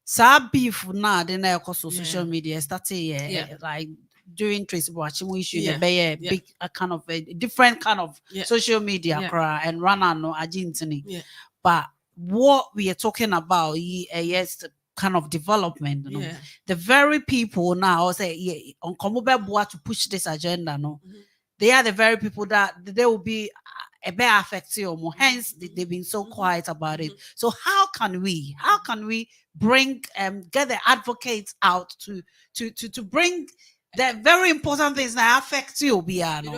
sa beef na the na social media started like during Tracy watching issue the big kind of a different kind of social media and run on no agentini. But what we are talking about yes kind of development, the very people now say on Komobebwa to push this agenda, they are the very people that they will be a bit affected or more. Hence, they've been so quiet about it. So how can we bring get the advocates out to bring the very important things that affect you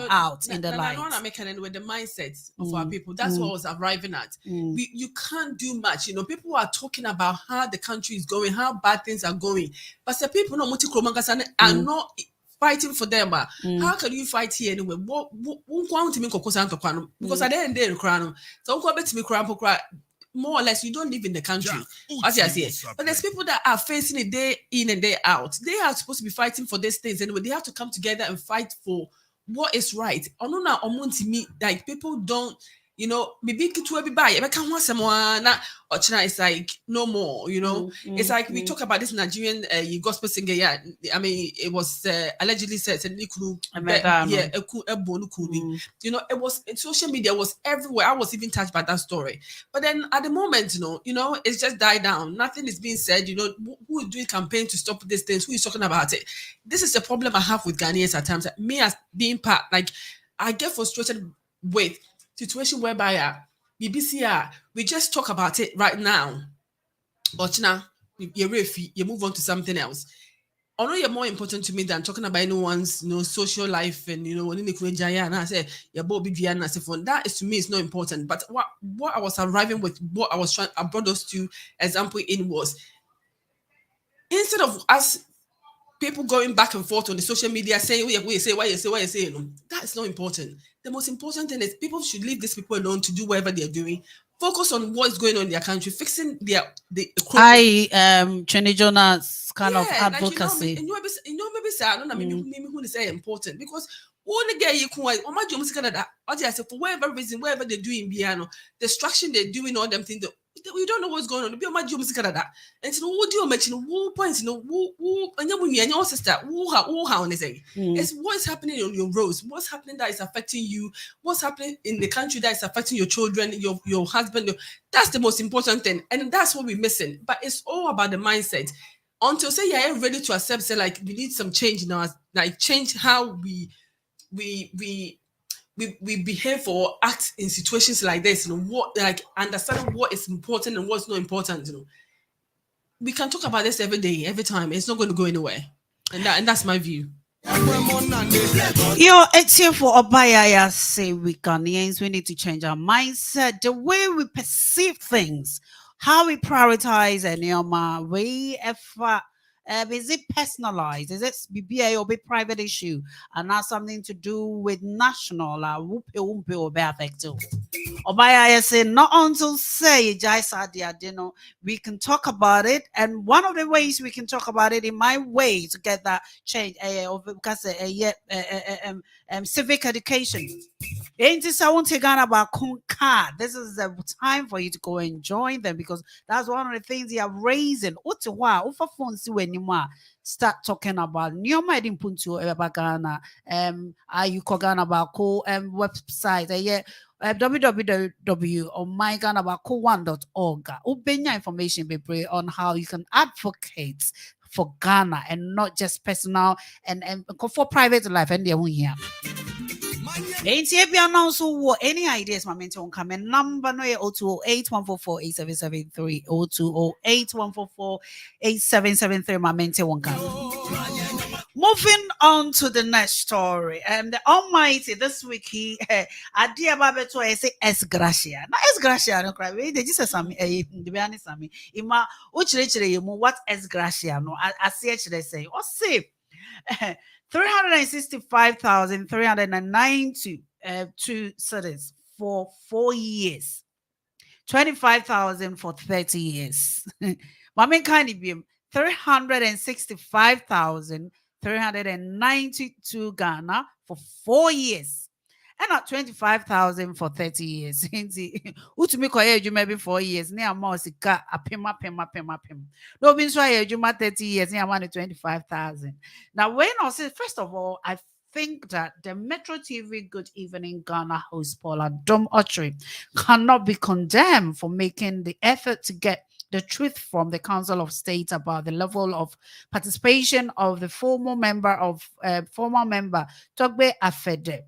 out in the light? I'm making with the mindset of our people. That's what I was arriving at. You can't do much. People are talking about how the country is going, how bad things are going, but the people are not fighting for them. How can you fight here anyway? Because at the end of the day, so more or less you don't live in the country. As I say, but there's people that are facing it day in and day out. They are supposed to be fighting for these things anyway. They have to come together and fight for what is right. Like people don't, maybe to everybody. It's like no more. It's like we talk about this Nigerian gospel singer. Yeah, I mean it was allegedly said it was in social media, was everywhere. I was even touched by that story. But then at the moment, it's just died down. Nothing is being said. Who is doing campaign to stop these things? Who is talking about it? This is the problem I have with Ghanaians at times. Me as being part, like I get frustrated with situation whereby BBC, we just talk about it right now. But now you move on to something else. I know you're more important to me than talking about anyone's social life and and I say that is to me is not important. But what I was arriving with, what I brought those two example in was, instead of us people going back and forth on the social media saying why you say that is not important. The most important thing is people should leave these people alone to do whatever they're doing. Focus on what's going on in their country, fixing the Chenny Jonas kind of advocacy. Maybe say I don't know who is say important because only get you Canada. I said for whatever reason, whatever they're doing, the destruction they're doing, all them things. We don't know what's going on. Be my job Canada. And so what do you mention? Who points, who and your sister, how on say? It's what's happening on your roads, what's happening that is affecting you, what's happening in the country that is affecting your children, your husband. That's the most important thing. And that's what we're missing. But it's all about the mindset. Until say you're ready to accept, say like we need some change now, like change how we we behave or act in situations like this, what, like understanding what is important and what's not important, we can talk about this every day, every time. It's not going to go anywhere. And that's my view. Yo, it's here for Obaya. Say we Ghanaians, we need to change our mindset, the way we perceive things, how we prioritize any way. Is it personalized? Is it BBA or be private issue, and not something to do with national? Or be affected. Obaya said, not until say we can talk about it. And one of the ways we can talk about it, in my way, to get that change, because civic education. Ain't this I won't take on about Kunka. This is the time for you to go and join them, because that's one of the things they are raising. Ufa phone see when you start talking about Nyoma didn't put to Ghana. Are you Ghana about website? Yeah. www or myghanabaco1.org. Ubenya information be on how you can advocate for Ghana, and not just personal and for private life and their own here. Ain't here be announced what any ideas my mentor come in number no 0208 144 8773 8773 my mentor won't come. Moving on to the next story. The Almighty this week he Adia Babeto I say es gracia. Na es gracia no cry. They just some the be honest me. Ima uchire you what es gracia no I see they say. Or say 365,392 two cities for 4 years. 25,000 for 30 years. Mama kind of be 365,392 Ghana for 4 years. And not 25,000 for 30 years. Utumi koye you maybe 4 years. Ni ama sika apema. No bin so you 30 years. Ni ama 25,000. Now when I say first of all, I think that the Metro TV Good Evening Ghana host Paula Dom Autry cannot be condemned for making the effort to get the truth from the Council of State about the level of participation of the former member Togbe Afede.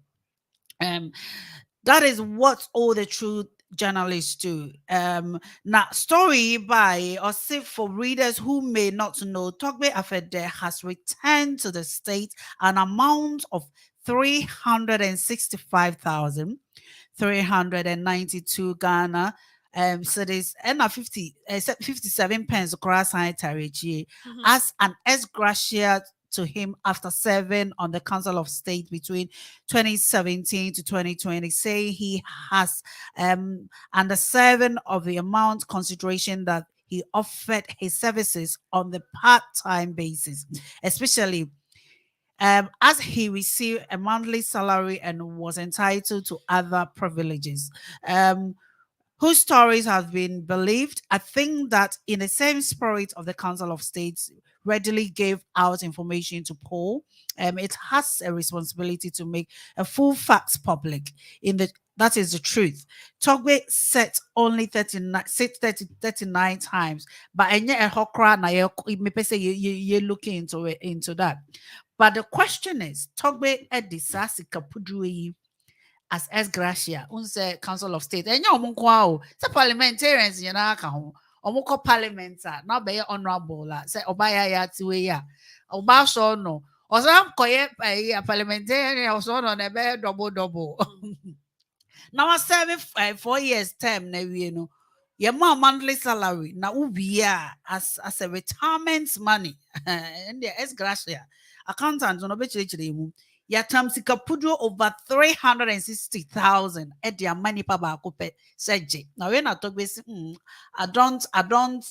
That is what all the truth journalists do. Now, story by or say for readers who may not know, Togbe Afede has returned to the state an amount of 365,392 Ghana cities and 57 pence across Tarichi as an ex gratia to him after serving on the Council of State between 2017 to 2020, say he has under serving of the amount consideration that he offered his services on the part-time basis, especially as he received a monthly salary and was entitled to other privileges. Whose stories have been believed. I think that in the same spirit of the Council of States readily gave out information to Paul, it has a responsibility to make a full facts public. That is the truth. Togbe said only 39 times, but I a hokra na you looking into that. But the question is, Togbe edisasi kapudui as S. Gracia, unse Council of State. And you know, the parliamentarians, you know, omoko parliamenta, not be honorable, say obaya ya tiwe ya, obaso no, or some koye a parliamentarian, or so on a bear double. Now I serve 4 years term, you know. Your mom monthly salary now ubia as a retirement money and the S gracia accountant on a bit ya tamsika pudro over 360,000 at their money paba coupe said now when I talk basic I don't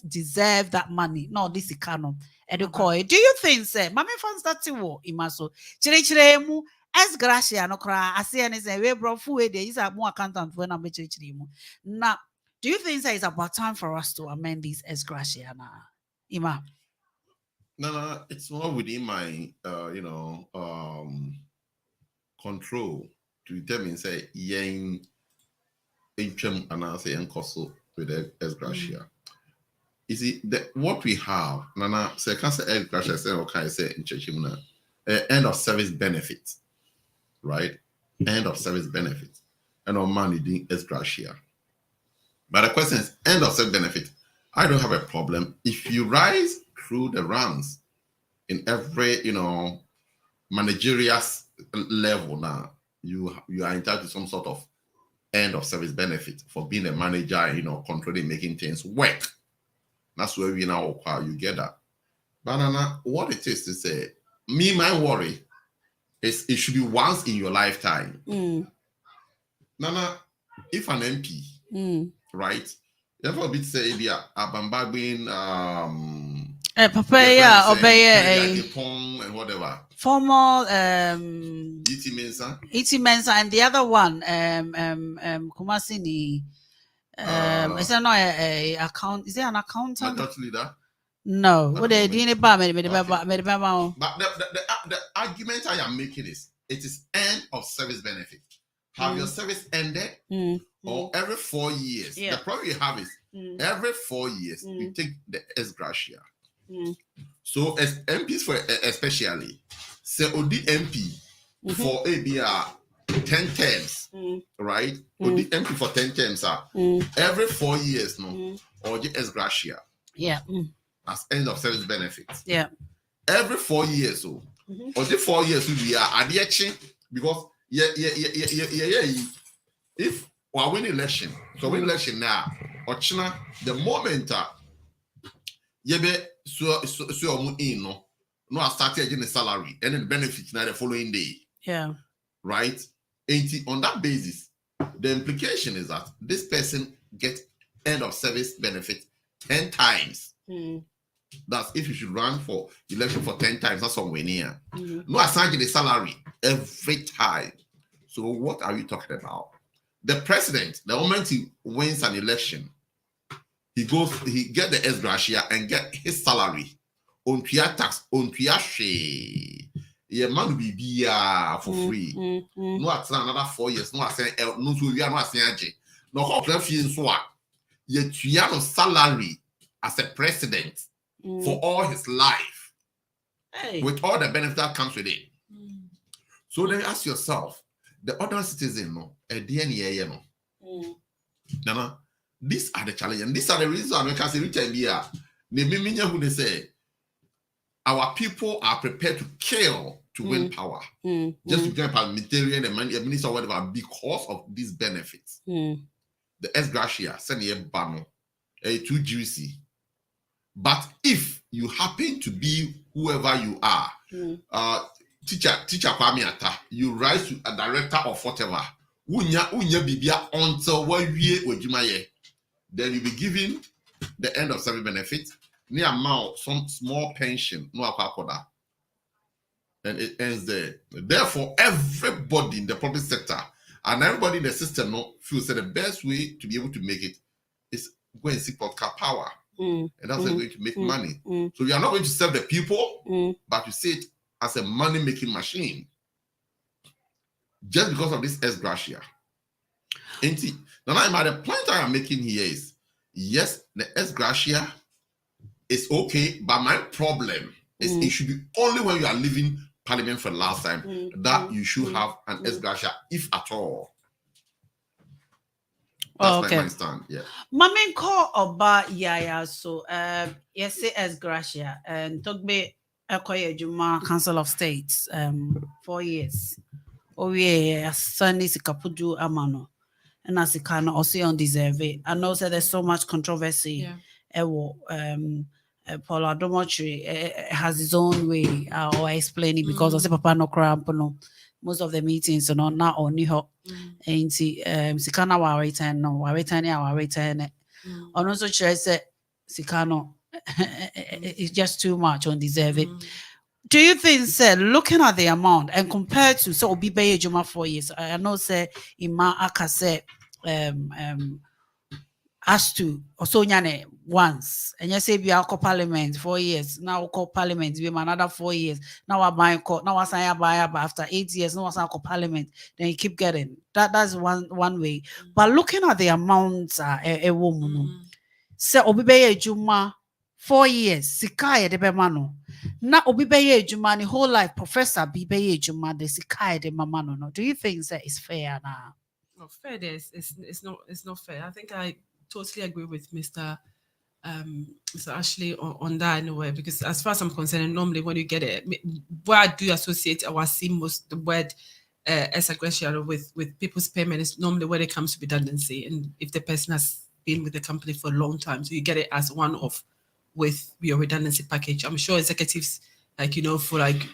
deserve that money no this is canon do you think say mama fans that wo imaso chire mu as gracia no cry I see anything we bro fu we there is a more accountant when I'm chire mu now do you think that it's about time for us to amend these as gracia na ima No, it's more within my control to determine say yen income and I say encoso with S gracia. You see that what we have, Nana say can't say S gracia say okay say in church end of service benefits, right? end of service benefit, and on money doing extra share. But the question is, end of service benefit. I don't have a problem if you rise through the ranks in every managerial level. Now you are entitled to some sort of end of service benefit for being a manager, controlling, making things work. That's where we now acquire, you get that. But Nana, what it is to say, my worry is it should be once in your lifetime. Nana, if an MP, right? You ever bit say Abambagbin, Papaya, obey and whatever. Formal Iti Mensa, and the other one, Kumasini. Is there not a account? Is there an accountant? Majority leader. No. What they didn't buy me? But the argument I am making is it is end of service benefit. Have your service ended? Or every 4 years? The problem you have is every 4 years you take the ex gratia. So as MPs for especially, say Odi MP for ABR 10 terms, right? Odi MP for 10 terms every 4 years, or the ex gratia. As end of service benefits. Every 4 years, or the 4 years we are at the action because if we win election, so win election now, or China, the moment yebe so no I started getting the salary and then the benefits now the following day. Right? And on that basis, the implication is that this person gets end of service benefit 10 times. That's if you should run for election for 10 times, that's somewhere near. No assigning the salary every time. So what are we talking about? The president, the moment he wins an election, he get the ex gratia and get his salary on Pia tax, on Pia she. Yeah, man will be for free. No, at another 4 years. No, I say no, so we are not saying no, how can so yet you have a salary as a president for all his life, with all the benefits that comes with it. So then ask yourself, the other citizen, Nana, these are the challenges, and these are the reasons why I can say they say our people are prepared to kill to win power, just to get parliamentarian and minister or whatever because of these benefits. The ex gratia, send a banner, too juicy. But if you happen to be whoever you are, teacher Kwame Atta, you rise to a director of whatever, unya bibia until then you'll be given the end of service benefit, near amount, some small pension, no akwakoda. And it ends there. Therefore, everybody in the public sector and everybody in the system feels that the best way to be able to make it is go and seek political power. And that's how you're going to make money. So you are not going to serve the people, but you see it as a money-making machine. Just because of this ex gratia. Now, the point I am making here is, yes, the ex gratia is okay, but my problem is it should be only when you are leaving Parliament for the last time that you should have an ex gratia, if at all. That's my stand. Yeah. Mami call oba yaya so yes ex gratia and talk be Ekoye Juma Council of States 4 years. Oh yeah, Sunday Sikapuju Amano. And as it can also undeserve it. I know that there's so much controversy. Paul Adomotri has his own way or explaining because I say Papa no cramp no. Most of the meetings are not only hot. And see Sikana wa return no wa return on also say Sikano it's just too much undeserved. Do you think, sir, looking at the amount and compared to so Obi Beye Juma 4 years, I know say Ima Aka say has to also nyane once and you say be alcohol parliament 4 years now call parliament be another 4 years now I buy court now I say buy after 8 years now I say call parliament then you keep getting that's one way. But looking at the amounts a woman say Obi Beye Juma 4 years sika ye de be mano Na obi beye ejuma ni whole life professor bi beye ejuma de sikai de mama no. Do you think that is fair now? Not fair. It's not fair. I think I totally agree with Mr. Ashley on that anyway, because as far as I'm concerned, normally when you get it, where I do associate or I see most the word as aggression with people's payment is normally when it comes to redundancy, and if the person has been with the company for a long time, so you get it as one off with your redundancy package. I'm sure executives, like for like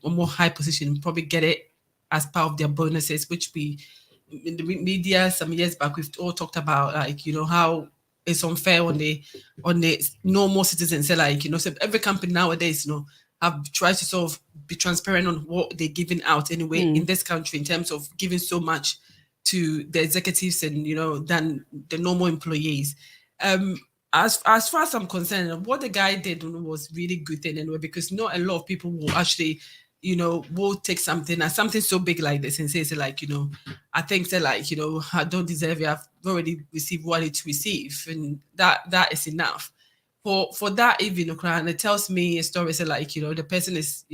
more high position, probably get it as part of their bonuses, which we in the media some years back we've all talked about, like how it's unfair on the normal citizens. So like so every company nowadays have tried to sort of be transparent on what they're giving out anyway in this country in terms of giving so much to the executives and than the normal employees. As far as I'm concerned, what the guy did was really good thing anyway, because not a lot of people will actually will take something as something so big like this and say like I think that like I don't deserve it, I've already received what I need to receive, and that is enough for that even. And it tells me a story, say like the person is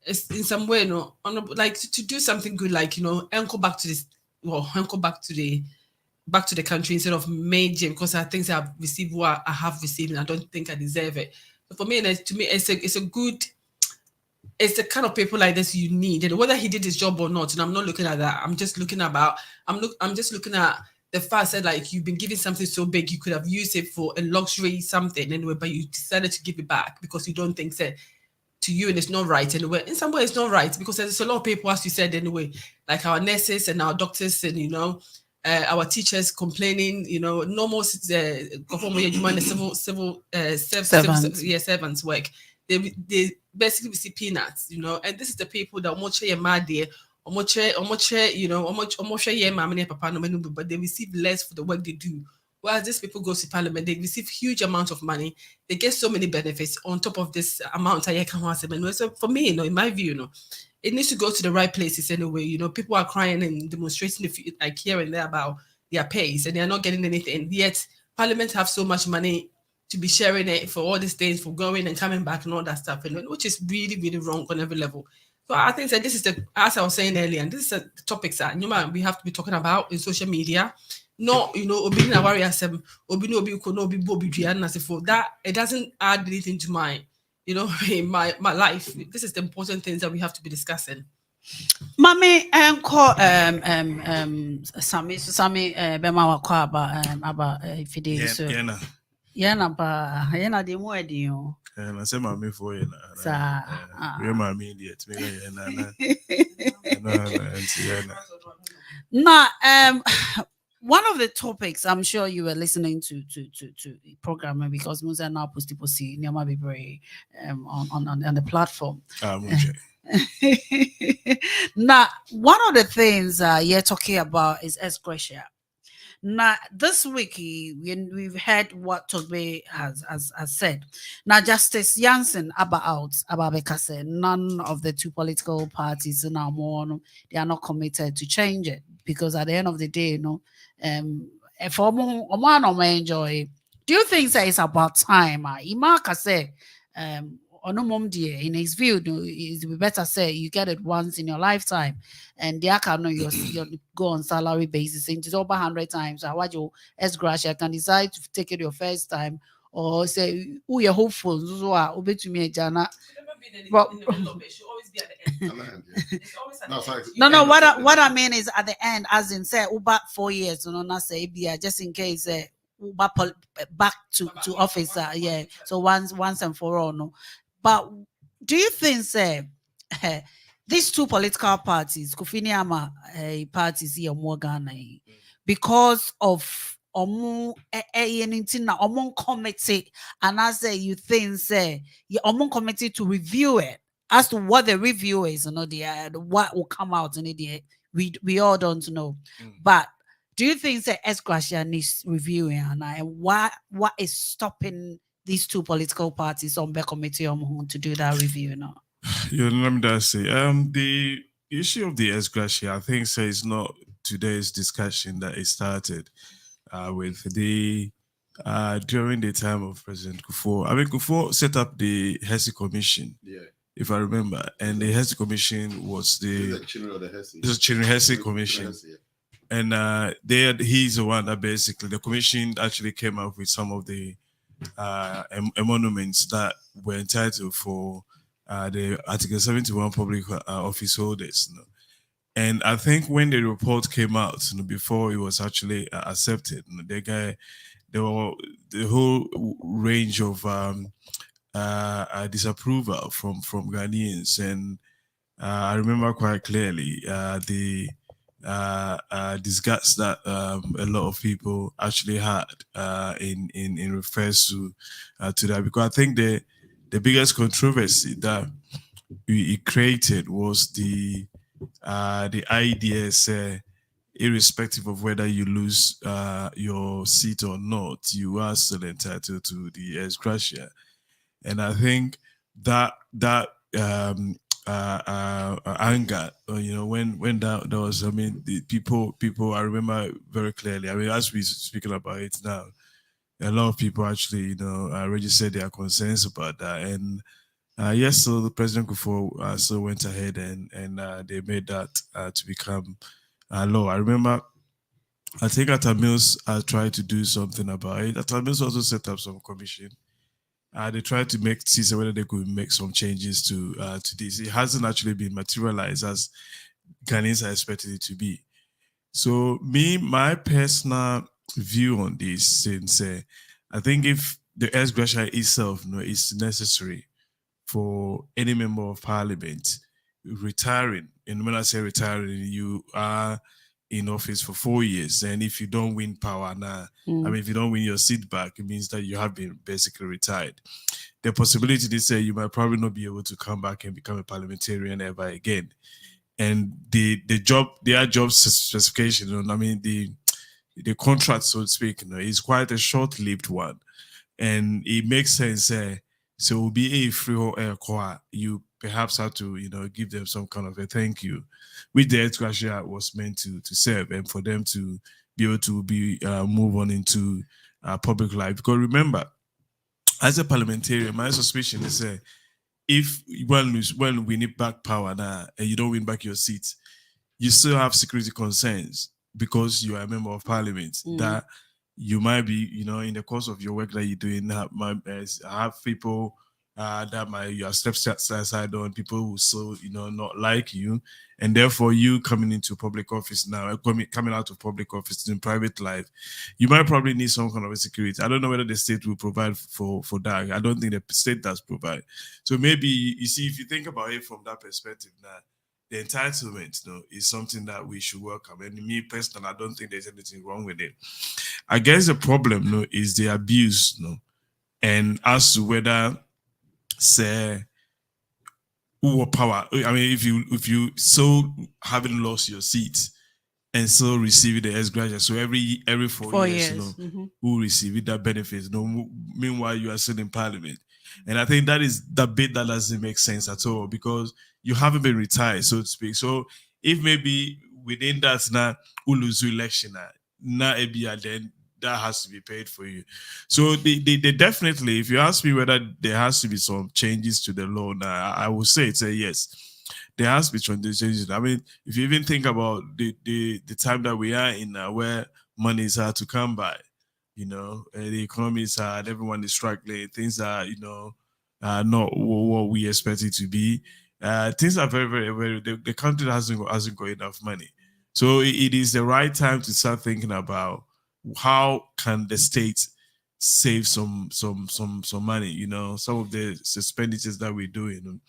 it's in some way like to do something good, like and go back to this, well, and go back to the country instead of major, because I think I've received what I have received and I don't think I deserve it. So for me, and to me, it's a good, it's the kind of people like this you need, and whether he did his job or not. And I'm not looking at that. I'm just looking about. I'm just looking at the fact that like you've been given something so big, you could have used it for a luxury something anyway, but you decided to give it back because you don't think that to you and it's not right anyway. In some way, it's not right because there's a lot of people, as you said anyway, like our nurses and our doctors and our teachers complaining, normal Servants. yeah, servants work. They basically receive peanuts, and this is the people that mad there. Papa no, but they receive less for the work they do. Whereas these people go to parliament, they receive huge amounts of money. They get so many benefits on top of this amount. So for me, in my view, it needs to go to the right places anyway. People are crying and demonstrating like here and there about their pays, and they're not getting anything. Yet parliament have so much money to be sharing it for all these things, for going and coming back and all that stuff, and which is really, really wrong on every level. So I think that this is as I was saying earlier, and this is the topics that we have to be talking about in social media. Not obi na worry asem, obi no obi ko no obi bo obi dua na for that. It doesn't add anything to my in my life. This is the important things that we have to be discussing. Mami enko Sami bema wakwa aba fide so. Na ba na de mu edi o. Na say mami for you na. Sa We mami idiot me na. Now, one of the topics I'm sure you were listening to the program, because Musa now post people see Nyama be very on the platform. Now, one of the things you're talking about is Escrocia. Now, this week we've heard what Togbe has said. Now, Justice Jansen Ababeka said none of the two political parties now more they are not committed to change it, because at the end of the day, if enjoy, do you think that it's about time? Imaka said, in his view, it would be better say you get it once in your lifetime, and they can you go on salary basis and it's over 100 times. What you as gracia can decide to take it your first time, or say who you're hopeful to me jana. But no. What I mean is at the end, as in say about 4 years, not say just in case back to office, yeah. So once and for all, no. But do you think, say, these two political parties, Kufiniama parties here, Morgan, because of anything committee, and I say you think, say, committee to review it as to what the review is, what will come out in it, we all don't know. But do you think that Escrocia needs reviewing, and what is stopping these two political parties on the committee to do that review now? Let me just say, the issue of the Escrocia, I think, it's not today's discussion that it started with the during the time of President Kufuor. I mean, Kufuor set up the Hesse Commission, Yeah. if I remember, and the Hesse Commission was He's the the children of the Hesse. this is Children Hesse Children Commission, Hesse, yeah. and he's the one that basically the commission actually came up with some of the emoluments that were entitled for the Article 71 public office holders. You know. And I think when the report came out, you know, before it was actually accepted, you know, there were the whole range of disapproval from Ghanaians, and I remember quite clearly the disgust that a lot of people actually had in refers to that, because I think the biggest controversy that it created was the ideas, irrespective of whether you lose your seat or not, you are still entitled to the ex gratia. And I think that anger, you know, when that was, I mean, the people, I remember very clearly. I mean, as we speaking about it now, a lot of people actually, you know, registered their concerns about that. And yes, so the President Kufuor so went ahead and they made that to become law. I remember, I think Atta Mills tried to do something about it. Atta Mills also set up some commission. They tried to see whether they could make some changes to this. It hasn't actually been materialized as Ghanaians are expected it to be. So my personal view on this, since I think if the ex gratia itself, you know, is necessary for any member of parliament retiring. And when I say retiring, you are in office for 4 years. And if you don't win power now, I mean, if you don't win your seat back, it means that you have been basically retired. The possibility they say you might probably not be able to come back and become a parliamentarian ever again. And their job specification, you know, I mean, the contract, so to speak, you know, is quite a short-lived one, and it makes sense. So it will be a free or air core. You perhaps have to, you know, give them some kind of a thank you, which the ex gratia was meant to serve, and for them to be able to be move on into public life. Because remember, as a parliamentarian, my suspicion is if when we need back power now and you don't win back your seat, you still have security concerns because you are a member of parliament that you might be, you know, in the course of your work that you're doing, have people that might you are stepped aside on, people who so, you know, not like you, and therefore you coming into public office now, coming out of public office in private life, you might probably need some kind of a security. I don't know whether the state will provide for that. I don't think the state does provide. So maybe you see, if you think about it from that perspective now, the entitlement, you know, is something that we should welcome. And me personally, I don't think there's anything wrong with it. I guess the problem, you know, is the abuse, you know, and as to whether say who power. I mean, if you so having lost your seat and still receiving the ex gratia, so every 4 years, you know, who receive that benefit. You know, meanwhile you are still in parliament. And I think that is the bit that doesn't make sense at all, because you haven't been retired, so to speak. So if maybe within that now who lose the election now then that has to be paid for you. So they definitely, if you ask me whether there has to be some changes to the law now, I would say yes. There has to be changes. I mean, if you even think about the time that we are in now, where money is hard to come by, you know, the economy is hard, everyone is struggling, things are, you know, not what we expect it to be. Things are very, very, very. The country hasn't got enough money, so it is the right time to start thinking about how can the state save some money. You know, some of the expenditures that we're doing,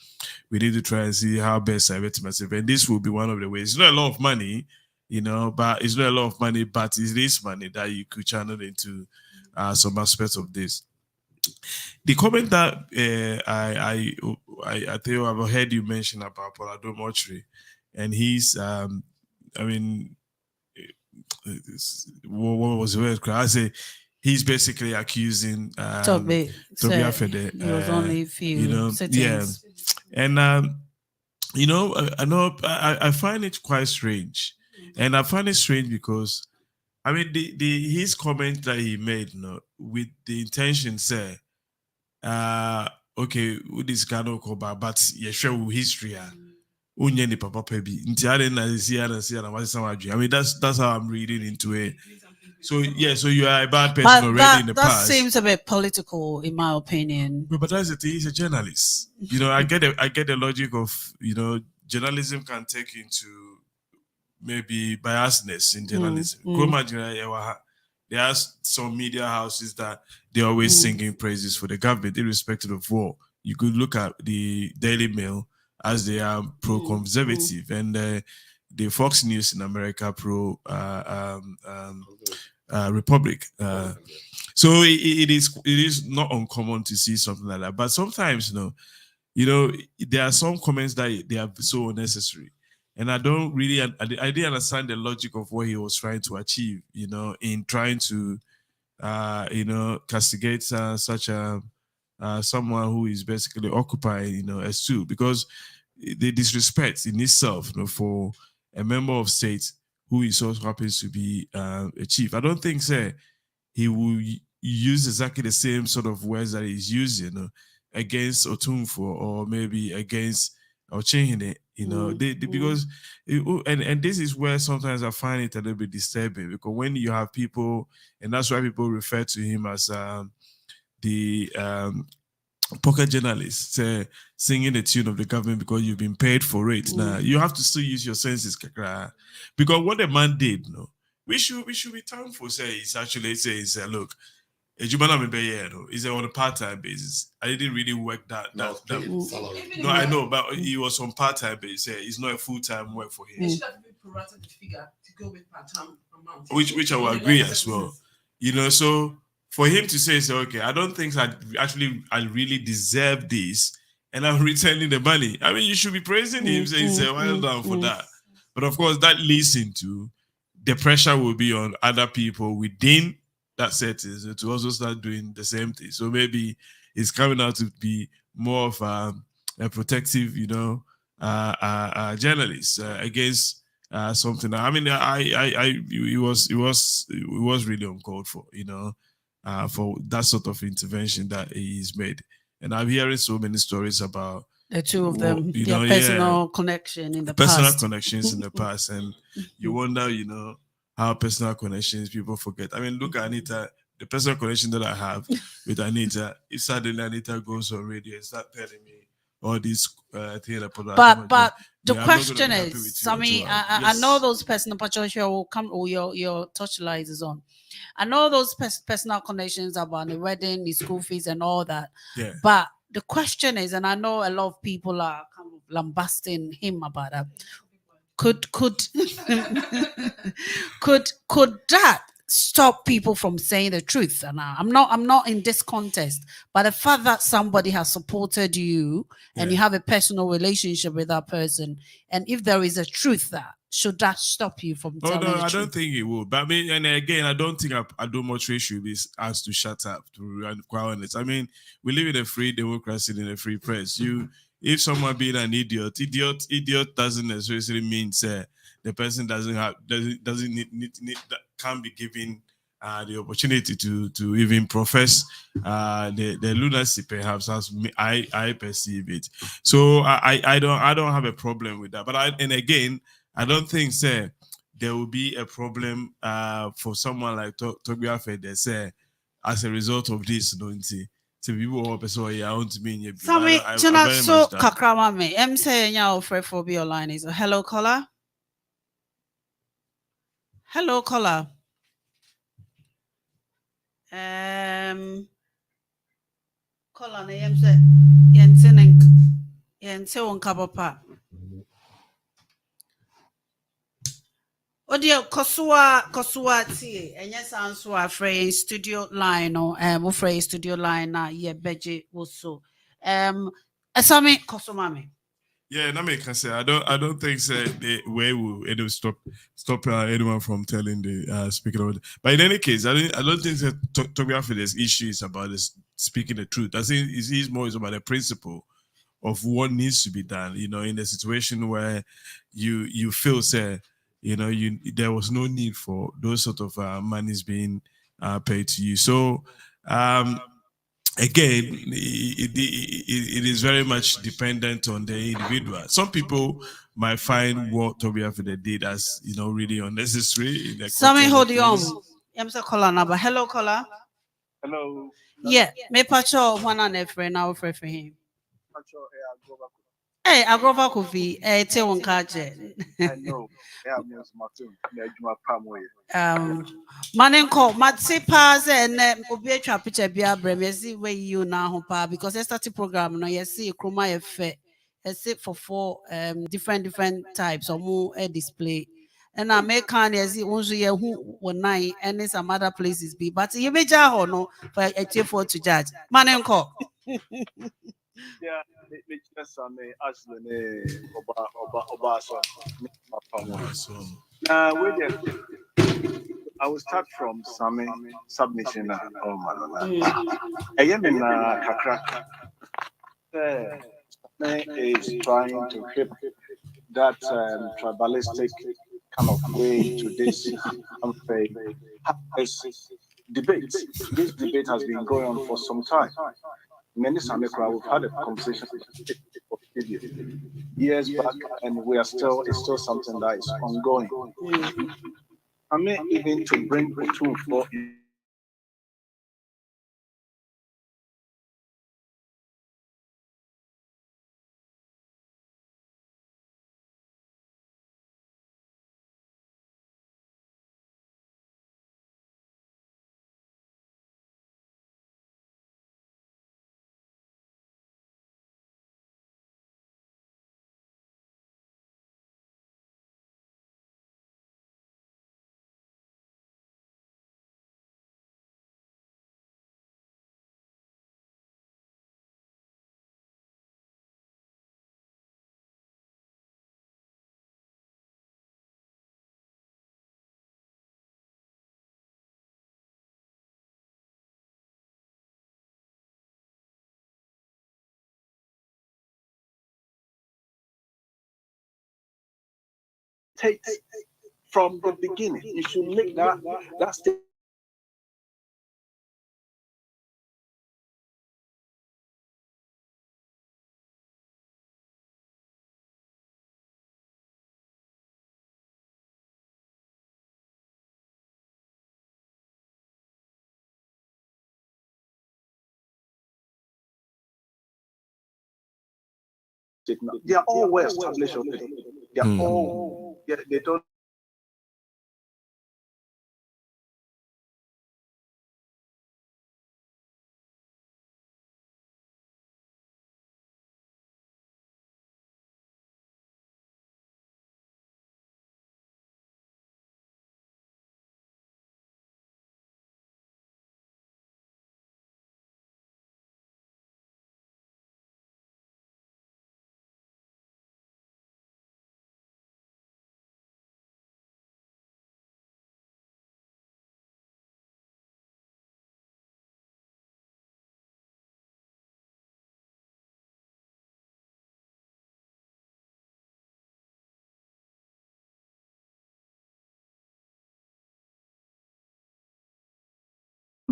we need to try and see how best I it myself, and this will be one of the ways. It's not a lot of money, you know, but it's not a lot of money, but it is money that you could channel into some aspects of this. The comment that I think I've heard you mention about Polado Mochri, and he's I mean, what was the word? I say he's basically accusing Toby Fede. It was only a You few know, yeah, settings. and you know, I know I find it quite strange, and I find it strange because I mean, the his comment that he made, with the intention, say, okay, with this kind of cover, but you show history, unye ni papa pebi. Nti ade na see na what's some I mean, that's how I'm reading into it. So yeah, so you are a bad person But already in the that past. seems a bit political, in my opinion. But that's the thing. He's a journalist. I get the logic of journalism can take into maybe biasness in journalism. There are some media houses that they're always singing praises for the government, irrespective of war. You could look at the Daily Mail as they are pro-conservative, and the Fox News in America Republic. So it is not uncommon to see something like that. But sometimes, there are some comments that they are so unnecessary, and I don't really, I didn't understand the logic of what he was trying to achieve. In trying to, castigate such a someone who is basically occupying, a stool, because the disrespect in itself, for a member of state who is also happens to be a chief. I don't think, say, he will use exactly the same sort of words that he's using against Otumfo, or maybe against Ochehine, because and this is where sometimes I find it a little bit disturbing, because when you have people, and that's why people refer to him as the pocket journalist, singing the tune of the government because you've been paid for it. Now you have to still use your senses, kakra, because what the man did, we should be thankful. Say he's actually says, look, is on a part-time basis. I didn't really work that. No, salary. No, I know, but he was on part-time basis. It's not a full-time work for him. They should have been prorated the figure to go with part-time amount. Which I will agree as well. So for him to say, okay, I don't think I really deserve this, and I'm returning the money. I mean, you should be praising him, saying, well done for that. But of course, that leads into the pressure will be on other people within that setting to also start doing the same thing. So maybe it's coming out to be more of a protective, journalist against something. I mean, it was really uncalled for, for that sort of intervention that he's made. And I'm hearing so many stories about the two of them, their personal connection in the personal past. connections in the past, and you wonder, how personal connections people forget. I mean, look at Anita, the personal connection that I have with Anita. If suddenly Anita goes on radio and start telling me all these things about, but the question is, Sammy, I know those personal will come, or your touchlight is on. I know those personal connections about the wedding, the school fees, and all that. Yeah. But the question is, and I know a lot of people are kind of lambasting him about that. Could that stop people from saying the truth? And I'm not in this contest, but the fact that somebody has supported you and you have a personal relationship with that person, and if there is a truth, that should that stop you from telling the truth? I don't think it will. But I mean, and again, I don't think I do much issue with us to shut up, to be quite honest. I mean, we live in a free democracy, in a free press. If someone being an idiot doesn't necessarily mean the person doesn't need can't be given the opportunity to even profess the lunacy, perhaps, as I perceive it. So I don't have a problem with that. But I don't think there will be a problem for someone like Togbia Fede as a result of this, don't you? So people want to mean Sammy, so kakrama me. Say nya offer for be online is hello caller. Hello caller. Caller na say yense won kabapa. Odia Kosua tie enye sanso afre studio line no wo free studio line na ye beje woso asami Kosuma me. Yeah, that makes sense. I don't think the way will stop anyone from telling the speaking of it. But in any case, I don't think that talking about this issue is about this speaking the truth. I think it's more about the principle of what needs to be done. In a situation where you feel there was no need for those sort of monies being paid to you. So um, again, it is very much dependent on the individual. Some people might find what Toby Afide did as really unnecessary in the Sammy, context of hold you things. on. I'm so caller number. Hello, caller. Hello. Yeah, me pacho one and a friend now for him. Pacho, go back. Hey, I go back with you. Hey, tell one kaje. I know. Yeah, I'm Martin. Yeah, Juma Pamwe. Manen call Matsi pass and obi atwa picture bia brem yesi we you na ho pa because I started program no yesi kroma efe yesi for four different types or more display and I make can yesi unzo ye hu wonai and some other places be but you be ja ho no for a for to judge manen call Yeah, me just Ashley, Oba, son. Pamwe. Now, wait there. I will start from Sami submission. Oh, man. I am in Kakra. Is trying to keep that tribalistic kind of way to this unfair this debate. This debate has been going on for some time. Many Samekra, we've had a conversation for years back, and it's still something that is ongoing. I mean, even to bring Utu for take from the beginning. You should make that statement. They are all well established already. They are all, yeah, they don't.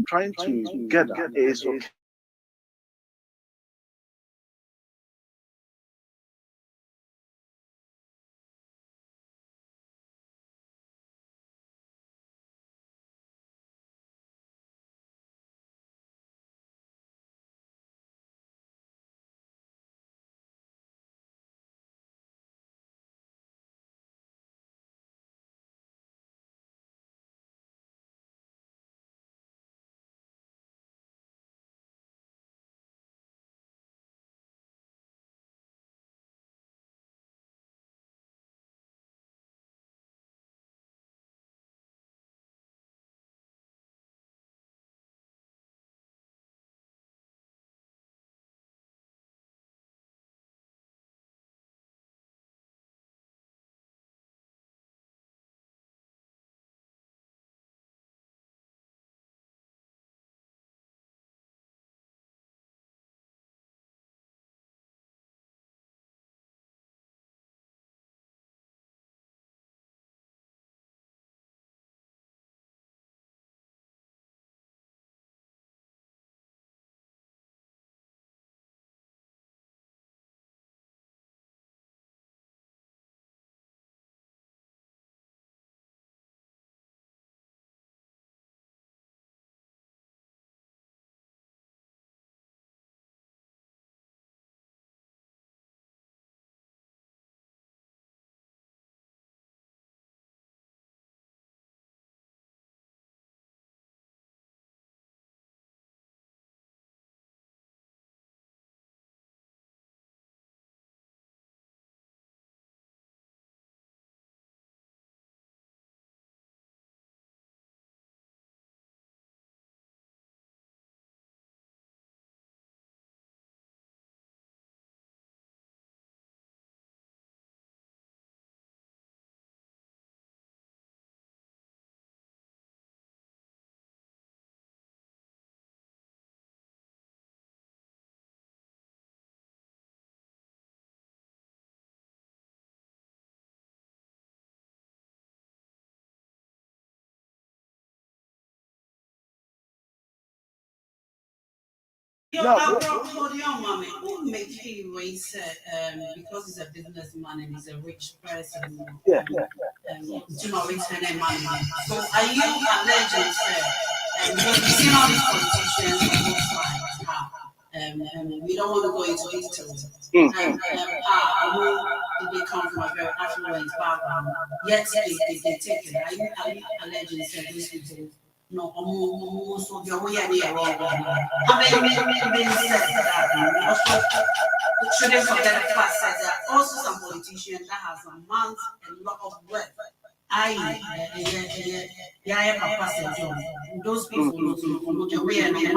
Trying to get that is okay. Yeah, Mommy, who make him raise because he's a businessman and he's a rich person, yeah. do not return money. So are you alleging, sir? Because we see all these politicians on both sides. We don't want to go into details. Although they come from a very affluent background, yet they take it. Are you alleging, sir, these people? No, so the way I wrong. How many said that? Also, shouldn't forget the fact that there are also some politicians that has amassed a lot of wealth. Yeah, Papa said, those people, the way I mind.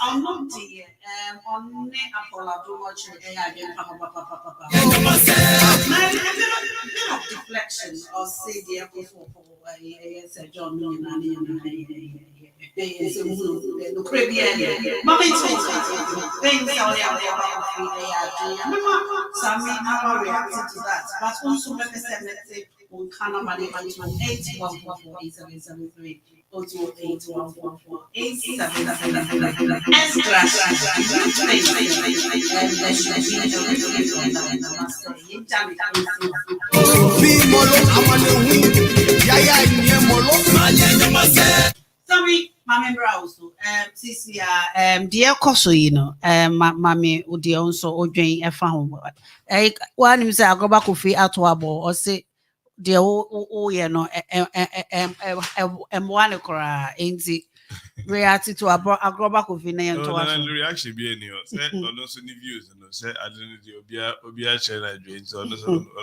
I'm not dear. On Apollo, watch it. A bit of deflection or say the for John the Caribbean. Mommy, things some may reacted to that, but also represented on Canada Management 81448773. 028144877. Sorry, Mammy Browse. Sisia, dear Cosso, Mammy, dear also, or Jane, a found. One himself, I go back with free at or say, dear, no, one cry, ain't it? Reacted to a global convenience. No, the reaction be any say on also the views and say I don't know the Obia chair dream so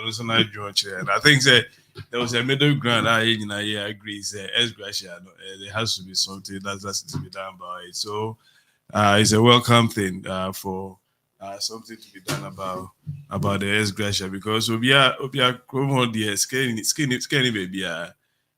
also not draw chair. And I think say there was a middle ground I agree say as Gracia there has to be something that's to be done by it. So it's a welcome thing for something to be done about the S Gracia because Obia Chromo the skinny baby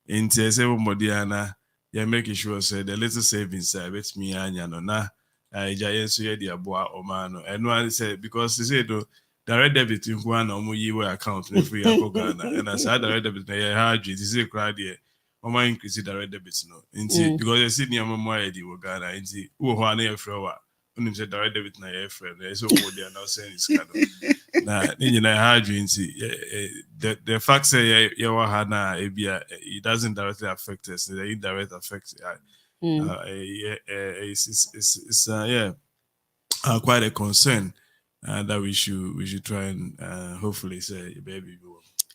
in several Modiana. Yeah, making sure say the little savings with me and no na giant so yeah the aboa or man and one said because they say the direct debit in one or more year account free Ghana and as I direct debit na hard it is a crowd here or my increase direct debits no because I see near my idea Ghana and see who are near flower when say direct debit na your friend so what they are now saying is kind of na hard the fact say it doesn't directly affect us the indirect affects it's quite a concern that we should try and hopefully say baby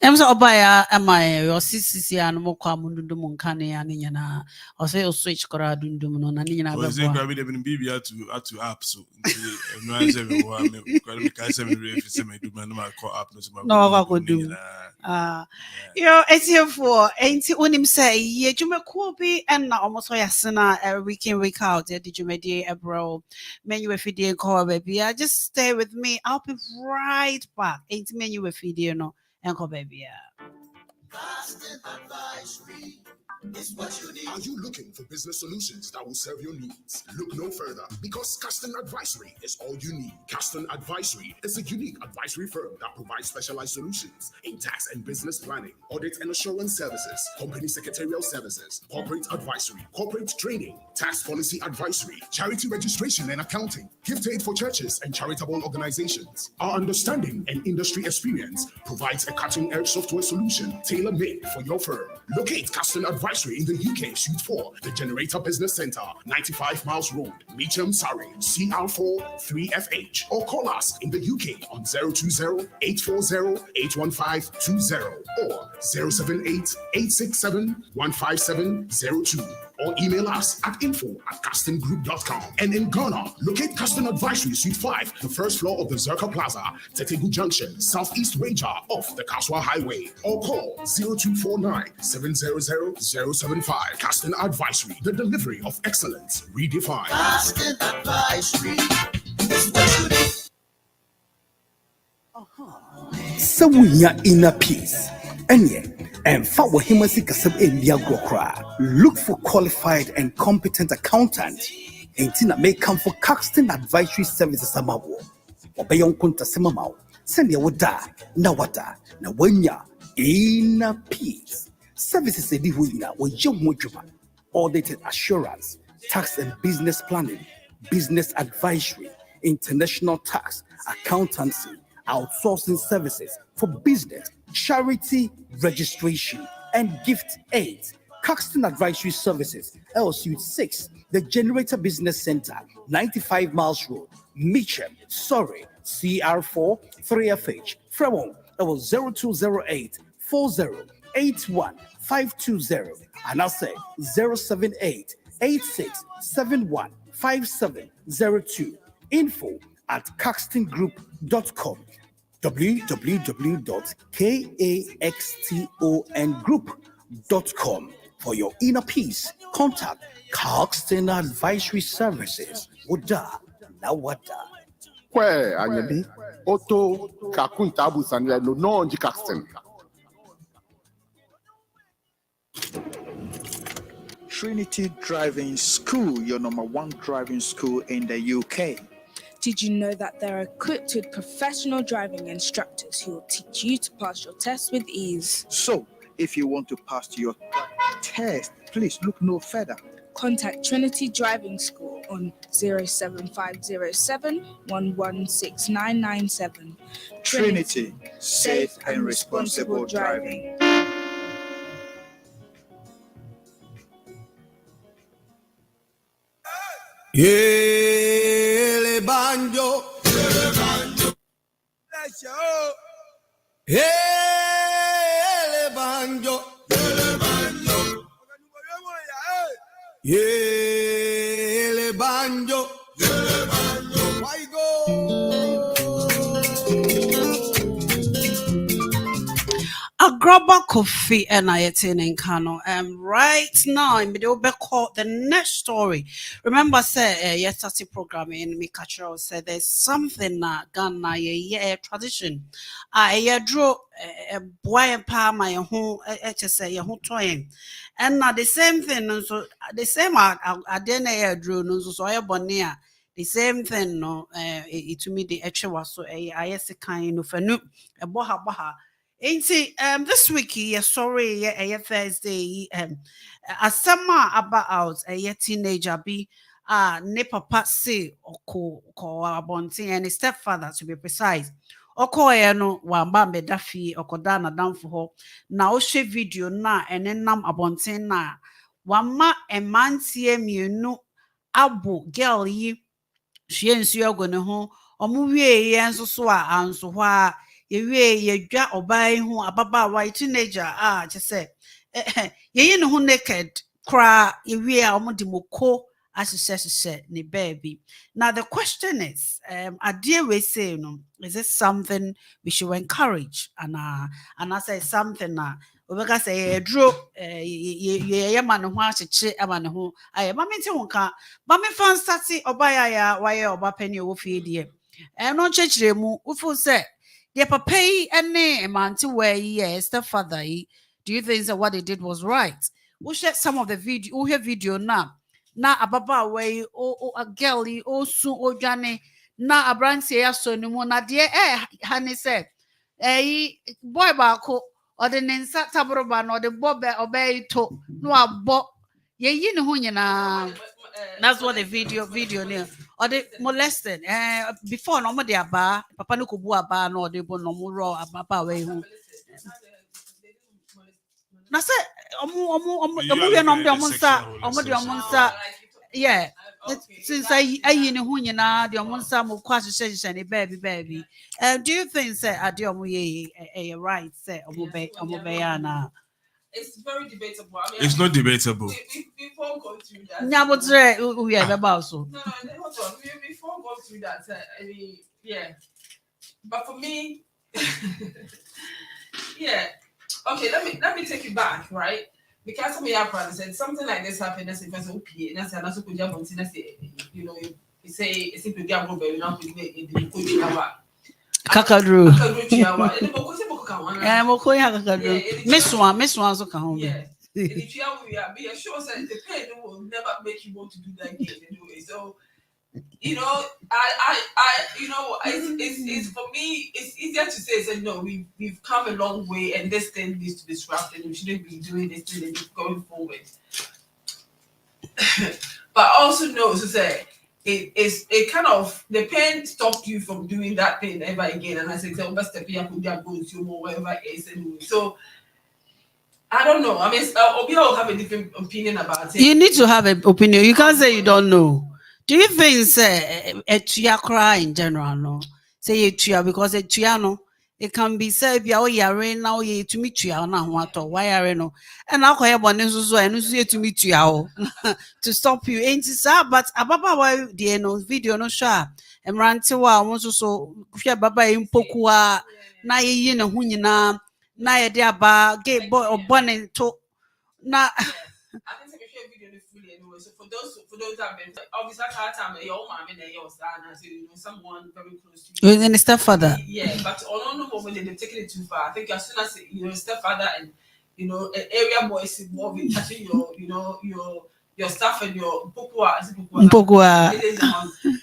I'm so buy am I your sissy and more common dundum canny and yana or say switch cora dundum no and Or is it grabbing them in BB to app so no call app no I could do. Yo, it's here for ain't it when him say, yeah, you may cool be and not almost way a week in, week out. Did you make a bro? Menu if you didn't call baby. Just stay with me. I'll be right back. Ain't menu if you didn't know, Uncle baby. Is what you need. Are you looking for business solutions that will serve your needs? Look no further, because Caston Advisory is all you need. Caston Advisory is a unique advisory firm that provides specialized solutions in tax and business planning, audit and assurance services, company secretarial services, corporate advisory, corporate training, tax policy advisory, charity registration and accounting, gift aid for churches and charitable organizations. Our understanding and industry experience provides a cutting-edge software solution tailor-made for your firm. Locate Caston Advisory in the UK, Suite 4, the Generator Business Center, 95 Miles Road, Meacham, Surrey, CR4 3FH, or call us in the UK on 020-840-81520 or 078-867-15702. Or email us at info@castongroup.com. And in Ghana, locate Caston Advisory Suite 5, the first floor of the Zerka Plaza, Tetegu Junction, Southeast Wager off the Kaswa Highway. Or call 0249-700-075. Caston Advisory, the delivery of excellence redefined. Caston Advisory is what you need. So we are inner peace. And for Wahimasi Kasab India Gokra, look for qualified and competent accountant. Ain't make come for Caxton Advisory Services Amawo. Obeyon Kunta Semamau, send your wada, na wada, na wenya, inner peace. Services a dihuina or young mojuba, audited assurance, tax and business planning, business advisory, international tax, accountancy, outsourcing services for business, charity registration, and gift aid. Caxton Advisory Services, L Suite 6, the Generator Business Center, 95 Miles Road, Meacham, Surrey, CR4 3FH, Fremont, L 0208 4081520, and I'll say 078 8671 5702. info@caxtongroup.com, www.kaxtongroup.com. For your inner peace, contact Caxton Advisory Services. Wada na wada. Kwe anyebe oto kakunta busanya no nji Caxton. Trinity Driving School, your #1 driving school in the UK. Did you know that they're equipped with professional driving instructors who will teach you to pass your test with ease? So, if you want to pass your test, please look no further. Contact Trinity Driving School on 07507 116997. Trinity, safe and responsible driving. Ele banjo, ele banjo, ele banjo, why go? A grabber coffee and I eating in Kano. Right now, I'm going to call the next story. Remember, say, yesterday programming in Mikacho said there's something that Ghana, a tradition. I draw a boy and palm my home, say, your home toying. And now the same thing, so the same I didn't drew, so I bonnia. The same thing, no, it to me the extra was so I kind of a new a boha. Ain't this week, sorry, Thursday, asama about a teenager be ne papa say or call abonting and his stepfather to be precise. Oko no wamba me dafi okodana down for her. Now she video na and then nam abonting na wama a man see me no abu girl ye she and so go ne ho omu wie ye enso so a anso ye dwa obai hu ababa wa teenager che say ye ne ho naked kra ye a omode moko asese ne baby. Now the question is, adie we say no, is it something we should encourage? And I say something na obeka say dro ye ma ne ho acheche ama ne ho aye ma me nti ho ka ba me fan start obaya ya wa ye oba pani wo fie die no chechire mu ufu say the papa yi ene manti we yi stepfather yi. Do you think that what they did was right? We share some of the video, we have video now. Na ababa way o a girlie o soon o jane na abranti ya so ni mo na de hani said boy ba ko or the nensa tabroba no the bobe obey to no abo ye yi ne ho nyina. That's what the video near or the molesting before no mo de aba papa no ko bu aba no de bo no mo ro ababa way hu na say omu we no de omunsa yeah. Since I ne ho nyina de omunsa mo kwa hye ne baby do you think say ade omu ye right say omu be ya na? It's very debatable. I mean, It's not debatable. Before going through that, Nyabotre we are about so. No, hold on. Before going through that, I mean, yeah. But for me, yeah. Okay, let me take you back, right? Because some of your friends said something like this happened. That's if okay, and that's another could jump on. You know, you say it's a big gamble, but you know, Kakadru. Yeah, moko ya kakadru. Miss one so ka ho be. Yeah. If you are be sure that the pain will never make you want to do that again anyway. So you know, I you know, it's for me, it's easier to say no, we've come a long way and this thing needs to be scrapped and we shouldn't be doing this thing going forward. But also know to say it kind of the pain stopped you from doing that thing ever again. And I said, best step here could go to more whatever it is anyway. So I don't know. I mean, we all have a different opinion about it. You need to have an opinion. You can't say you don't know. Do you think say a tuya cry in general no? Say a tuya because a tuya no, it can be said be all yare now ye to meet you na what or why are no and I'll call one so and to meet you to stop you ain't it but ababa why the no video no sure and rantiwa almost so baba impokua na ye na ho nyina na ye de aba gay boy or bonnet to na I think we share video fully anyway. So for those that have been obviously at that time your mom and your son and so you know someone very close to you. And the stepfather. Yeah, but on no moment they've taken it too far. I think as soon as you know stepfather and you know an area boy is involved in touching your you know your stuff and your pokua.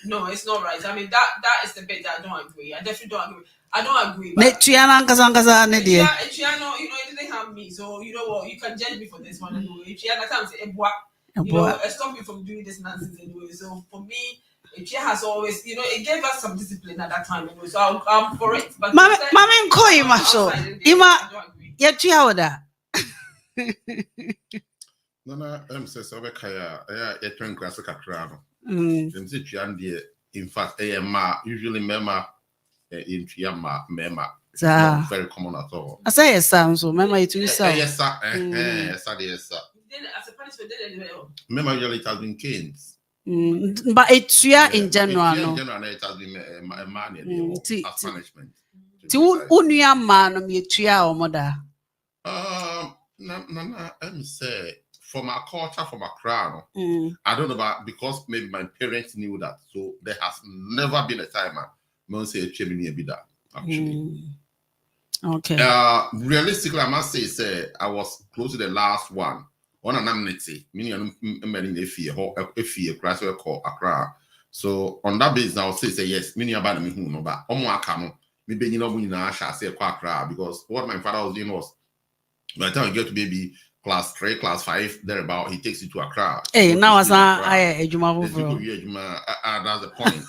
No, it's not right. I mean that is the bit that I don't agree. I definitely don't agree. I don't agree. Chiana, you know, it didn't have me. So you know what, you can judge me for this one anyway. Chiana comes you know, stop me from doing this nonsense anyway. So for me, Chia has always, you know, it gave us some discipline at that time anyway. So I'm for it. But Mama Nkoi Masho. Ima Yachiawada. Nana says over Kaya, a train class Kakrano. In fact, usually Mema in Chiama Mema. Not very common at all. I say yes, so Mema it will sell. Yes, sir. Yes, sir. As a punishment, Mema usually it has been canes. But it's in general. In general, it has been a man as punishment. To Unia man, me tria or mother. Nana, say from our culture, from our crown, I don't know about because maybe my parents knew that, so there has never been a time I say chimney be that actually. Okay. Realistically, I must say I was close to the last one. On an amnesty, meaning a fear, class called Accra. So on that basis, I would say yes, meaning about me who know, but Omo maybe you know when I shall say Accra because what my father was doing was by the time you get to maybe class 3, class 5, thereabout, he takes you to Accra. Hey, now as that's the point.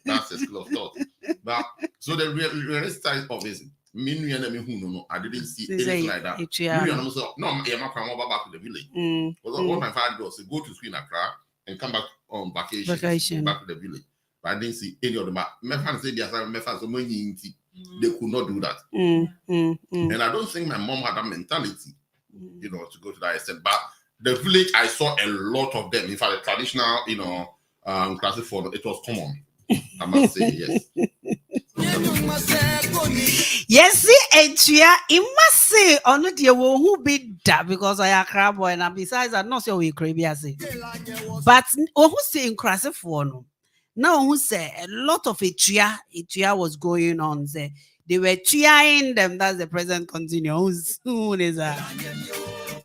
That's the school of thought. But so the realistic of this. I didn't see anything like that. No, I'm back to the village. What my father does is go to school in Accra and come back on vacation back to the village. But I didn't see any of them. My father said, yes, I remember so many. They could not do that. And I don't think my mom had that mentality, you know, to go to that extent. But the village, I saw a lot of them. In fact, the traditional, you know, classic photo, it was common. I must say, yes. Yes, see, it must say, on the dear who be that because I am crab boy, and besides, I'm not sure we crazy as it. But who say in classic photo? Now, who say a lot of Etria was going on there. They were cheering them. That's the present continuous. Soon is that?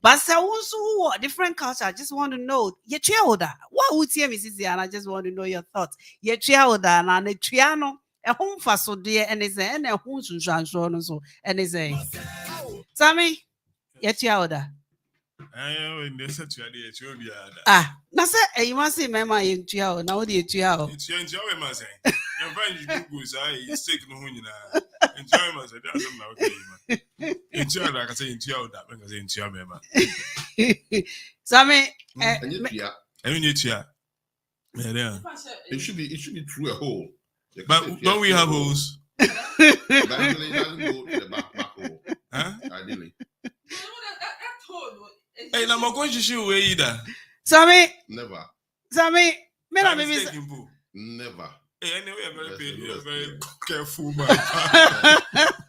But so also different culture. I just want to know. You cheer that. What would you say, and I just want to know your thoughts. You cheer that, and the triano. A home for so dear, and is and a home to transfer so and is a Sammy. You cheer that. Ah, now say you must see Mama in Chiao. Now the Chiao. It's your enjoy, my say. Your friend you Google say sick no hunina. Enjoy, my say. That's not okay. Enjoy, like I say, enjoy that because enjoy, Mama. Sammy, I mean, it's yeah. Yeah, it should be through a hole. But don't we have holes? But it doesn't go to the back hole. Huh? Ideally. Hey, now I'm going to show you either. Sammy, Never. Sammy, Never. Hey, anyway, very careful, man.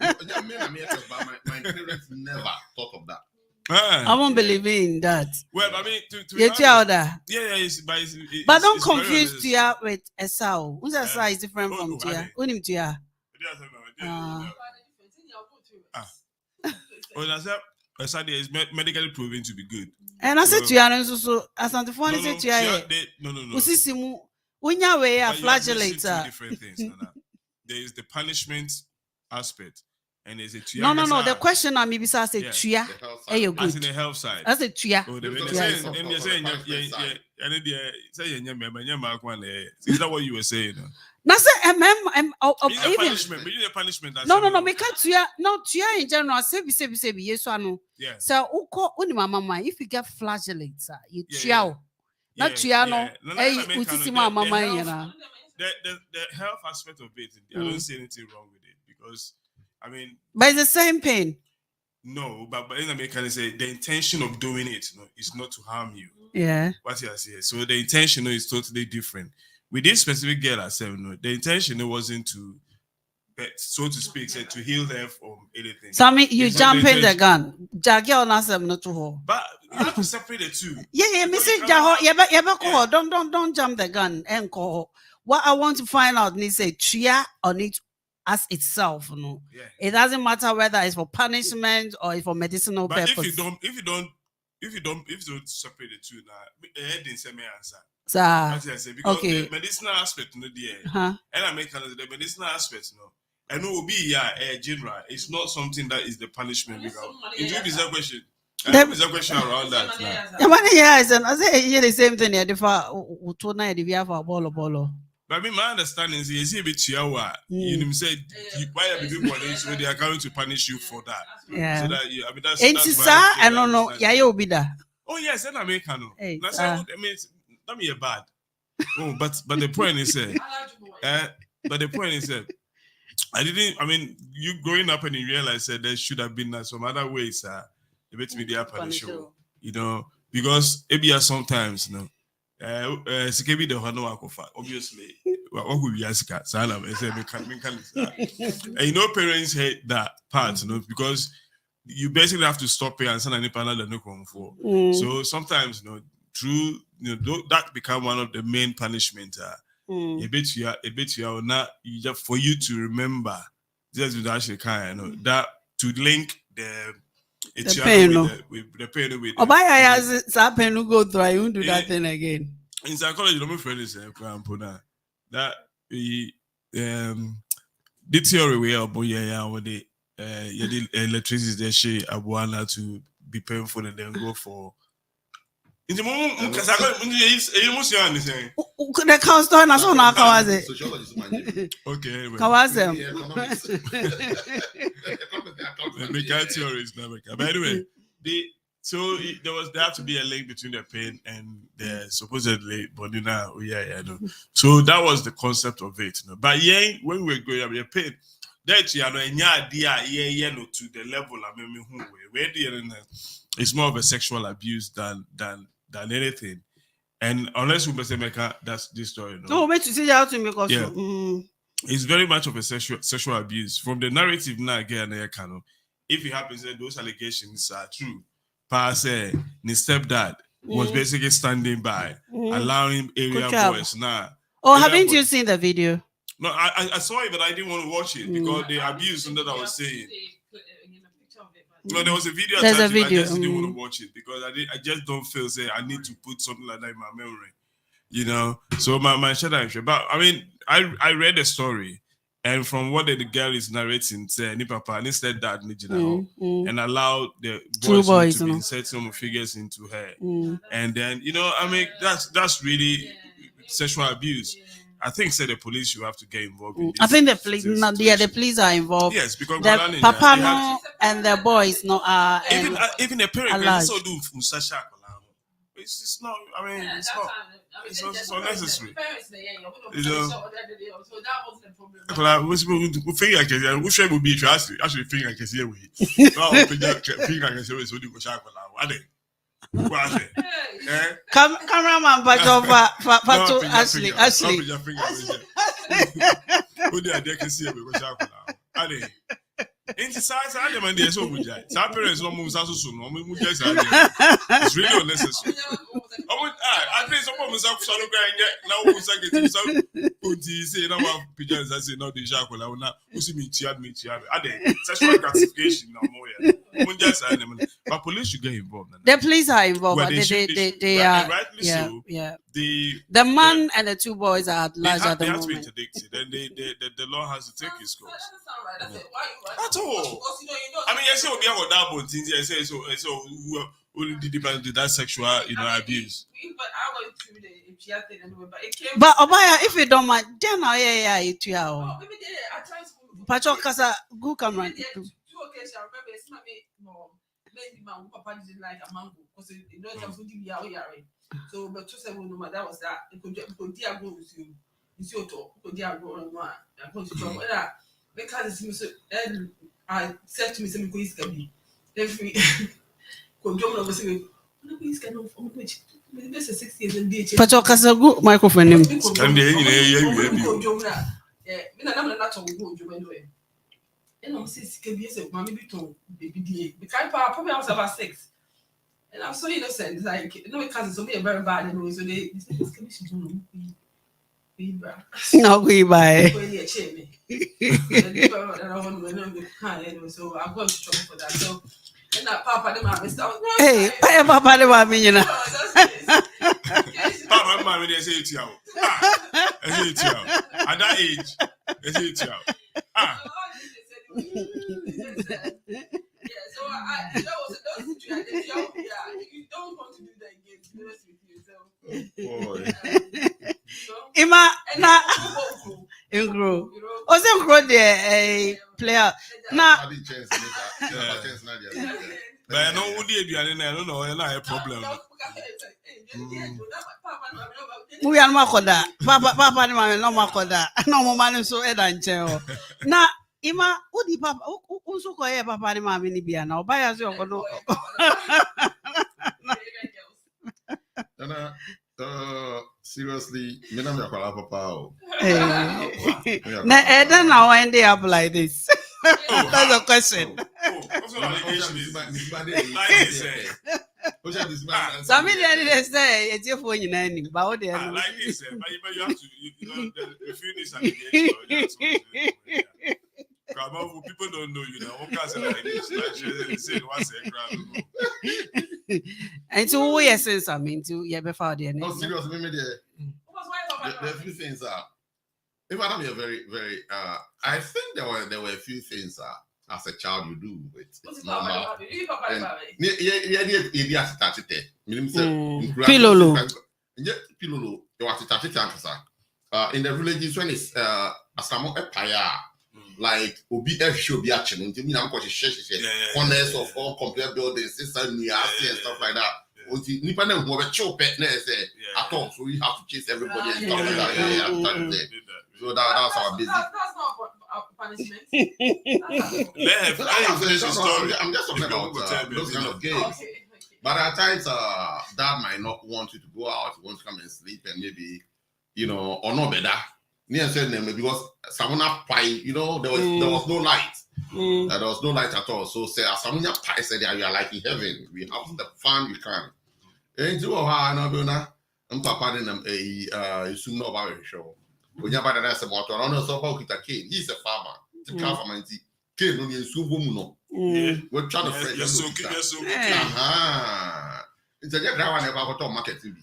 My parents never thought of that. I won't believe in that. Well, I mean, but don't confuse Tia with Esau. Who's Esau is different from Tia. Unim Tia. Well, that's that. Esau is medically proven to be good. And I said Tia, so as the phone said Tia. No. Usisimu. Unya way a flagellator. Different things. There is the punishment aspect. And is it no. The question on me besides say Tia. Hey, good. As in the health side. That's a Tia. Is that what you were saying? Now say even punishment. We need a punishment. No. Me can't Tia. No Tia in general. Say yes or no. Yeah. So uni mama. If you get flagellator, you Tia. Not Tia no. Hey, utisima mama yena. The health aspect of it, I don't see anything wrong with it because. I mean, but it's the same pain. No, but in American, say the intention of doing it is not to harm you. Yeah. What you say? So the intention is totally different. With this specific girl, I said, the intention wasn't to, so to speak, said to heal her from anything. So I mean, you jumping the gun. Jaggy not to her. But you have to separate the two. Yeah. Me say, don't jump the gun and call. What I want to find out is say Tria on it. As itself, It doesn't matter whether it's for punishment or it's for medicinal purpose. If you don't separate the two, now head didn't say me answer. Because the medicinal aspect, and I make the medicinal aspect, and it will be general. It's not something that is the punishment. Indeed, is a question. There's a question around that. I say the same thing. But I mean, my understanding is you see a bit chihuahua. You said why are people so they are going to punish you for that. Yeah. So that I mean that's I don't know. Yeah, you'll be there. Oh yes, and American. That's I mean not me bad. Oh, but the point is I mean you growing up and you realize that there should have been some other ways a bit media punishable. Because maybe sometimes Sikebi the Hano Akofa, obviously. What would be asked? Salam, and parents hate that part, because you basically have to stop it and send any panel that no come for. So sometimes, through that become one of the main punishment. A bit you not just for you to remember just with actually that to link the pain with the pain with that pain will go through. I won't do that thing again. In psychology, my friend is that the theory we are with the electricity she abuana to be painful and then go for. In the moment, because I got emotion is saying. The cost on us on our Kawaze. Okay, Kawaze. The mechanical theory is never. But anyway, there have to be a link between the pain and the supposedly bonina. So that was the concept of it. But when we were growing up, the pain. that you know enya dia ye no to the level I mean who where it's more of a sexual abuse than anything. And unless we say that's this story, no. No, wait to see how to make us. Yeah. It's very much of a sexual abuse. From the narrative now again, if it happens that those allegations are true, Pa say his stepdad was basically standing by, allowing area boys now. Oh, haven't you seen the video? No, I saw it, but I didn't want to watch it because the abuse that I was saying. No, there was a video. There's a video. I just didn't want to watch it because I just don't feel say I need to put something like that in my memory. You know, so my shadow. But I mean, I read the story, and from what the girl is narrating, say ni papa and instead that and allowed the boys to insert some figures into her, and then I mean that's really sexual abuse. I think the police should have to get involved in this. I think the police, the police are involved. Yes, because the papa no and the boys no are even the parents also do Musasha. It's not. I mean, it's not. It's unnecessary. You know. So that wasn't a problem. We think I can. We should be actually think I can see a way. No, think I can see a way. So do go shaka now. Cameraman, but over Ashley. Who did I can see a way? Go shaka now. Inside, I demand the so much. Some parents don't move so soon. It's really unnecessary. I think some of us have solo grind now. Who's getting some say now pigeons that say no, the jackal now. Who's me? I think sexual gratification no more. But police should get involved. The police are involved. They are rightly so. Yeah. The man and the two boys are at large at the moment. They have to be interdicted. Then the law has to take its course. At all. I mean, I say we have a double things. I say so. Only depends on that sexual, abuse. But I went through the MCR thing anyway. But it came. But Obaya, if you don't mind, then it you are. Maybe at times. Pacho Casa, good camera. 2 occasions. I remember it's not me. No, maybe my papa didn't like a mango because you know it's food we are. So, but 2-7 no that was that. It could go with you. It's your talk. Could go on one. I'm going to talk. Because and I said to me, "Some police can be every control of the police can of which this is 6 years and DH." But your Casago microphone. Yeah, I'm not on go anyway. And I'm 6 years of mommy beton, baby. The kind probably I was about 6. And I'm so innocent, like cousins will be very bad and so they this commission. No, we buy. So I'm going to trouble for that. So, and that Papa, the man, hey, Papa, the man, you know. Papa, man, they say it to you. At that age, they say it to you. Yeah, so that was those two. You don't want to do that again, to be honest with you. So, Ima na Ingro. Also Ingro the player. Na but I know who did I don't know a problem. We are not koda. Papa ni mama no makoda. No mama ni so edanche. Na Ima udi papa unso ko e papa ni mama ni bia na obaya so ko no. Seriously, me na me akwala papa. Na then now end up like this. That's a question. Somebody didn't say it's your phone in any, but what they are like this, but you have to, the finish and people don't know you now. What can like this? Like say once a grand. And so who you say something to you before the end? No, seriously, maybe there are a few things if I don't be a very, very I think there were a few things as a child you do it's normal. Yeah, started there. Pilolo. Pilolo, you are started in the villages when it's asamo epaya. Like Obi should be action until me corners of all complete buildings, and stuff like that. Nipa na who chop pet at all, so you have to chase everybody and stuff like that. So that's our business. That's not punishment. Let her finish the story. I'm just talking about those kind of games. Okay. But at times, dad might not want you to go out, want to come and sleep, and maybe, or no better. Near said because Samuna Pai, there was no light. There was no light at all. So say Samuna Pai said, "You are like in heaven. We have the fun we can." And you are now, I'm papa in a soon know about a show. When you have a motor, I don't know so about it. He's a farmer. The car farmer, kid, no, you're so woman. We're trying to fresh. Yes, so It's a good one about what market to be.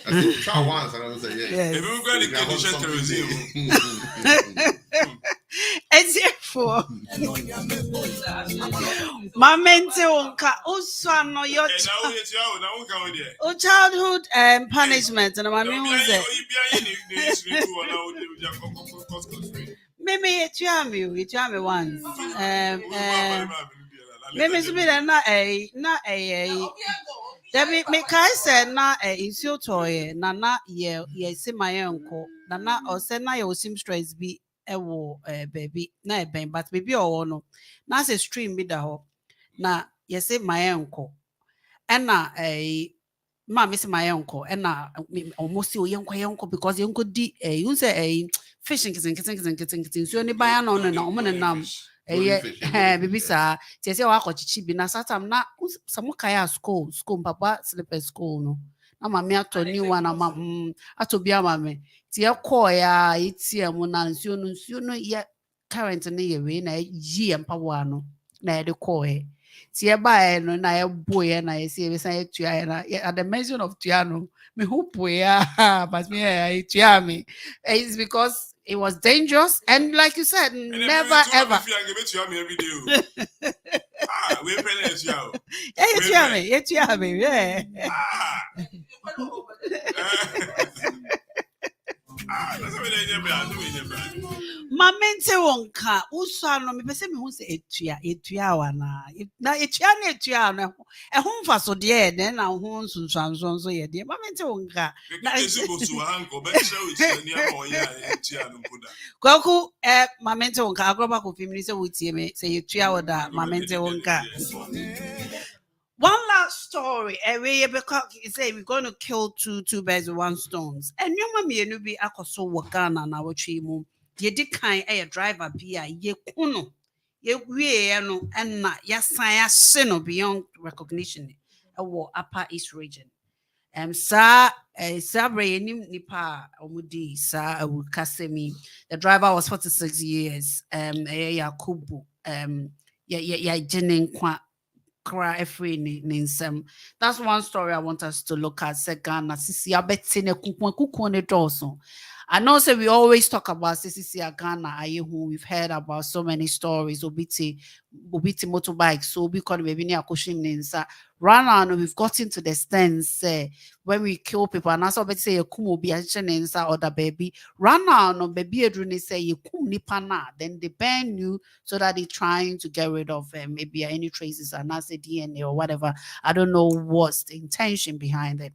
I said, try once, and I will say, yes. If we've got the condition kerosene. Ezefo. Mamente wonka usano your childhood punishment and mami unze. Maybe it me once. Maybe so be na Debbie Mekai said na insio toy na ye see my uncle na or send na your seamstress be ewo baby na ben but baby or no na say stream be da ho na ye say my uncle and na ma miss my uncle and na almost see uncle because uncle di you say fishing kissing so ni buy no na nam baby sa ti say wa kochichi bi na satam na some kaya school papa sleep school no na mama ato new one ama ato bia mama ti e call ya ATM na nsuo no ye current na ye we na yi empawa no na e de call e ti e ba no na e boye na ye se be san etua na at the mention of tuano me hope ya but me etua me it's because it was dangerous and like you said never ever We etua me yeah Mamente wonka uso no me pese me hu se etua wana na etua no e hu mfa so de e na hu nsunsanso so ye de mamente wonka kwaku mamente wonka agroba ko fimini se wutie me se etua woda mamente wonka. One last story. Because you say we're going to kill two birds with one stones. And your mommy and you be akoso wakana na watchi mu. Ye di kind a driver be ye kuno. Ye we no and na ya san no beyond recognition. Upper East region. Sa sabre nipa omudi sa kasemi. The driver was 46 years. Yakubu. Ya jinin kwa. That's one story I want us to look at. Second, I know say we always talk about CCC Ghana. We've heard about so many stories. Obiti motorbikes. So because maybe near Kushim Ninsa. Right now, we've gotten to the stance when we kill people, and also say you kumu be inside or the baby. Right now, no baby adruni say you kum nipana. Then they ban you so that they're trying to get rid of maybe any traces and not say DNA or whatever. I don't know what's the intention behind it.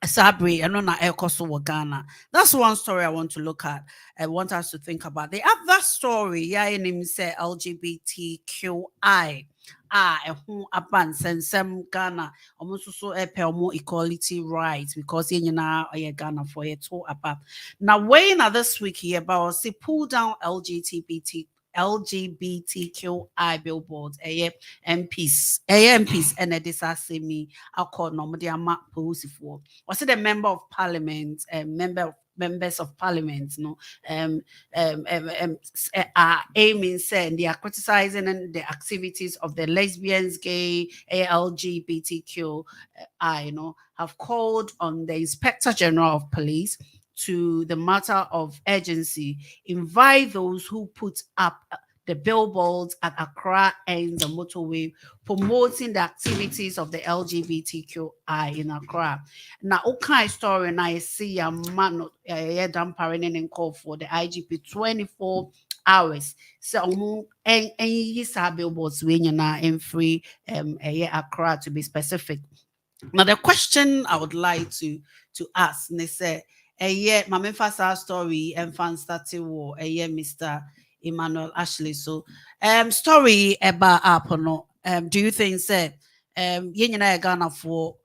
Sabri, I know na Ekoso Ghana. That's one story I want to look at. I want us to think about. The other story, yeah, name say LGBTQI. Aban sensem Ghana. Almost so more equality rights because you know Ghana for it to about. Now, when this week here about say pull down LGBTQI billboards, MPs, and a disaster me. I'll call normally a map for. Was it a member of parliament, members of parliament, are aiming saying they are criticizing the activities of the lesbians, gay, LGBTQI, have called on the Inspector General of Police to the matter of urgency, invite those who put up the billboards at Accra and the motorway promoting the activities of the LGBTQI in Accra. Now, okay, story and I see a man and call for the IGP 24 hours. So, and yes, billboards when in free Accra to be specific. Now, the question I would like to ask, they say, yeah, my first story and fan started war, Mr. Emmanuel Ashley. So, story about Apono. Do you think say, Ghana for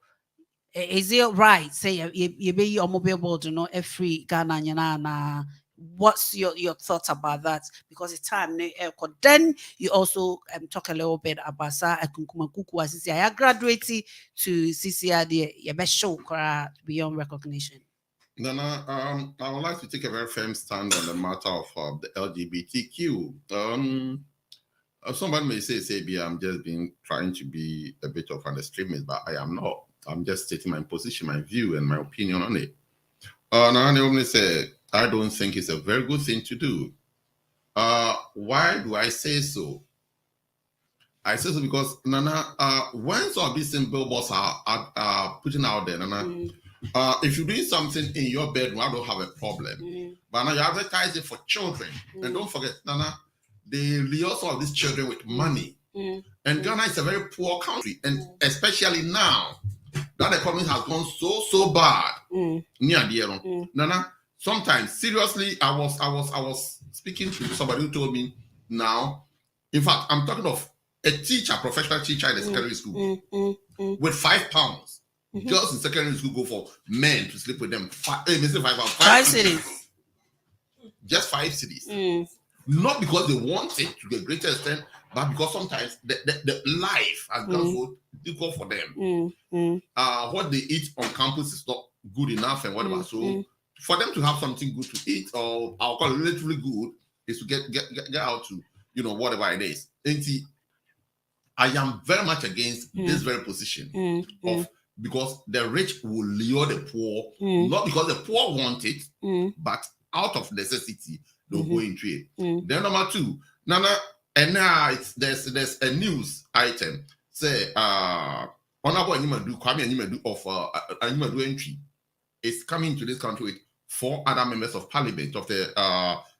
is it right? Say you be your mobile board, every Ghana, what's your thoughts about that? Because it's time. Then you also talk a little bit about Sa Akunkuma Kuku as I graduated to CCR, your best show beyond recognition. Nana, I would like to take a very firm stand on the matter of the LGBTQ. Somebody may say, I'm just trying to be a bit of an extremist, but I am not. I'm just stating my position, my view, and my opinion on it. Nana only say I don't think it's a very good thing to do. Why do I say so? I say so because Nana, when some of these billboards are putting out there, Nana, if you're doing something in your bedroom, I don't have a problem. But now you advertise it for children, and don't forget, Nana, they lure some of these children with money. And Ghana is a very poor country, and especially now that the economy has gone so bad. Nana, sometimes seriously, I was speaking to somebody who told me now. In fact, I'm talking of a teacher, professional teacher in the secondary school, with £5. Girls in secondary school go for men to sleep with them. Five cities. Just 5 cities. Not because they want it to the greater extent, but because sometimes the life has gone so difficult for them. What they eat on campus is not good enough and whatever. So for them to have something good to eat, or I'll call it relatively good, is to get out to, whatever it is. And see, I am very much against this very position of, because the rich will lure the poor, not because the poor want it, but out of necessity, they'll go into it. Then number 2, Nana, and now there's a news item, say, Honorable Kwame Animadu of Animadu entry is coming to this country with 4 other members of parliament, of the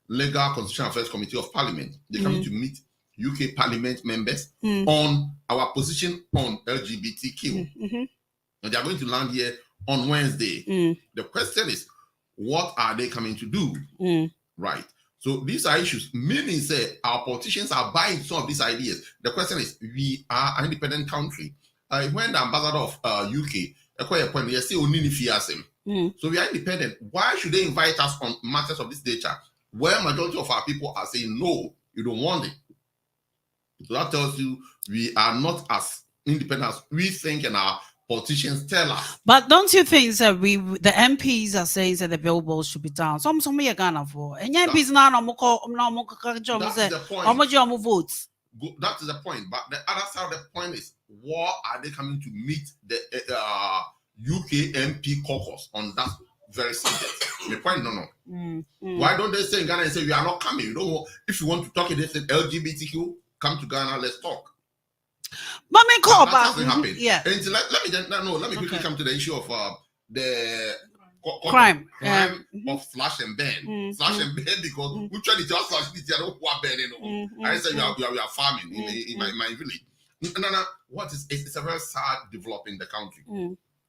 Legal Constitutional Affairs Committee of Parliament. They're coming to meet UK Parliament members on our position on LGBTQ. And they are going to land here on Wednesday. The question is, what are they coming to do? Right. So these are issues. Meaning, say, our politicians are buying some of these ideas. The question is, we are an independent country. When the ambassador of UK, they say, so we are independent. Why should they invite us on matters of this nature, where majority of our people are saying, no, you don't want it? So that tells you we are not as independent as we think, and our politicians tell us. But don't you think that the MPs are saying that the billboards should be down? Some we are Ghana for, and MPs now That's the point. Votes. That is the point. But the other side of the point is, what are they coming to meet the UK MP caucus on that very subject? The point, no. Why don't they say in Ghana and say we are not coming? You know, if you want to talk against LGBTQ, come to Ghana, let's talk. But me call back. Happen. Yeah. And let me quickly come to the issue of the crime of slash and burn. Slash and burn, because we try to tell slash this, I don't want burning. I say we are farming in my village. Nana, it's a very sad development in the country.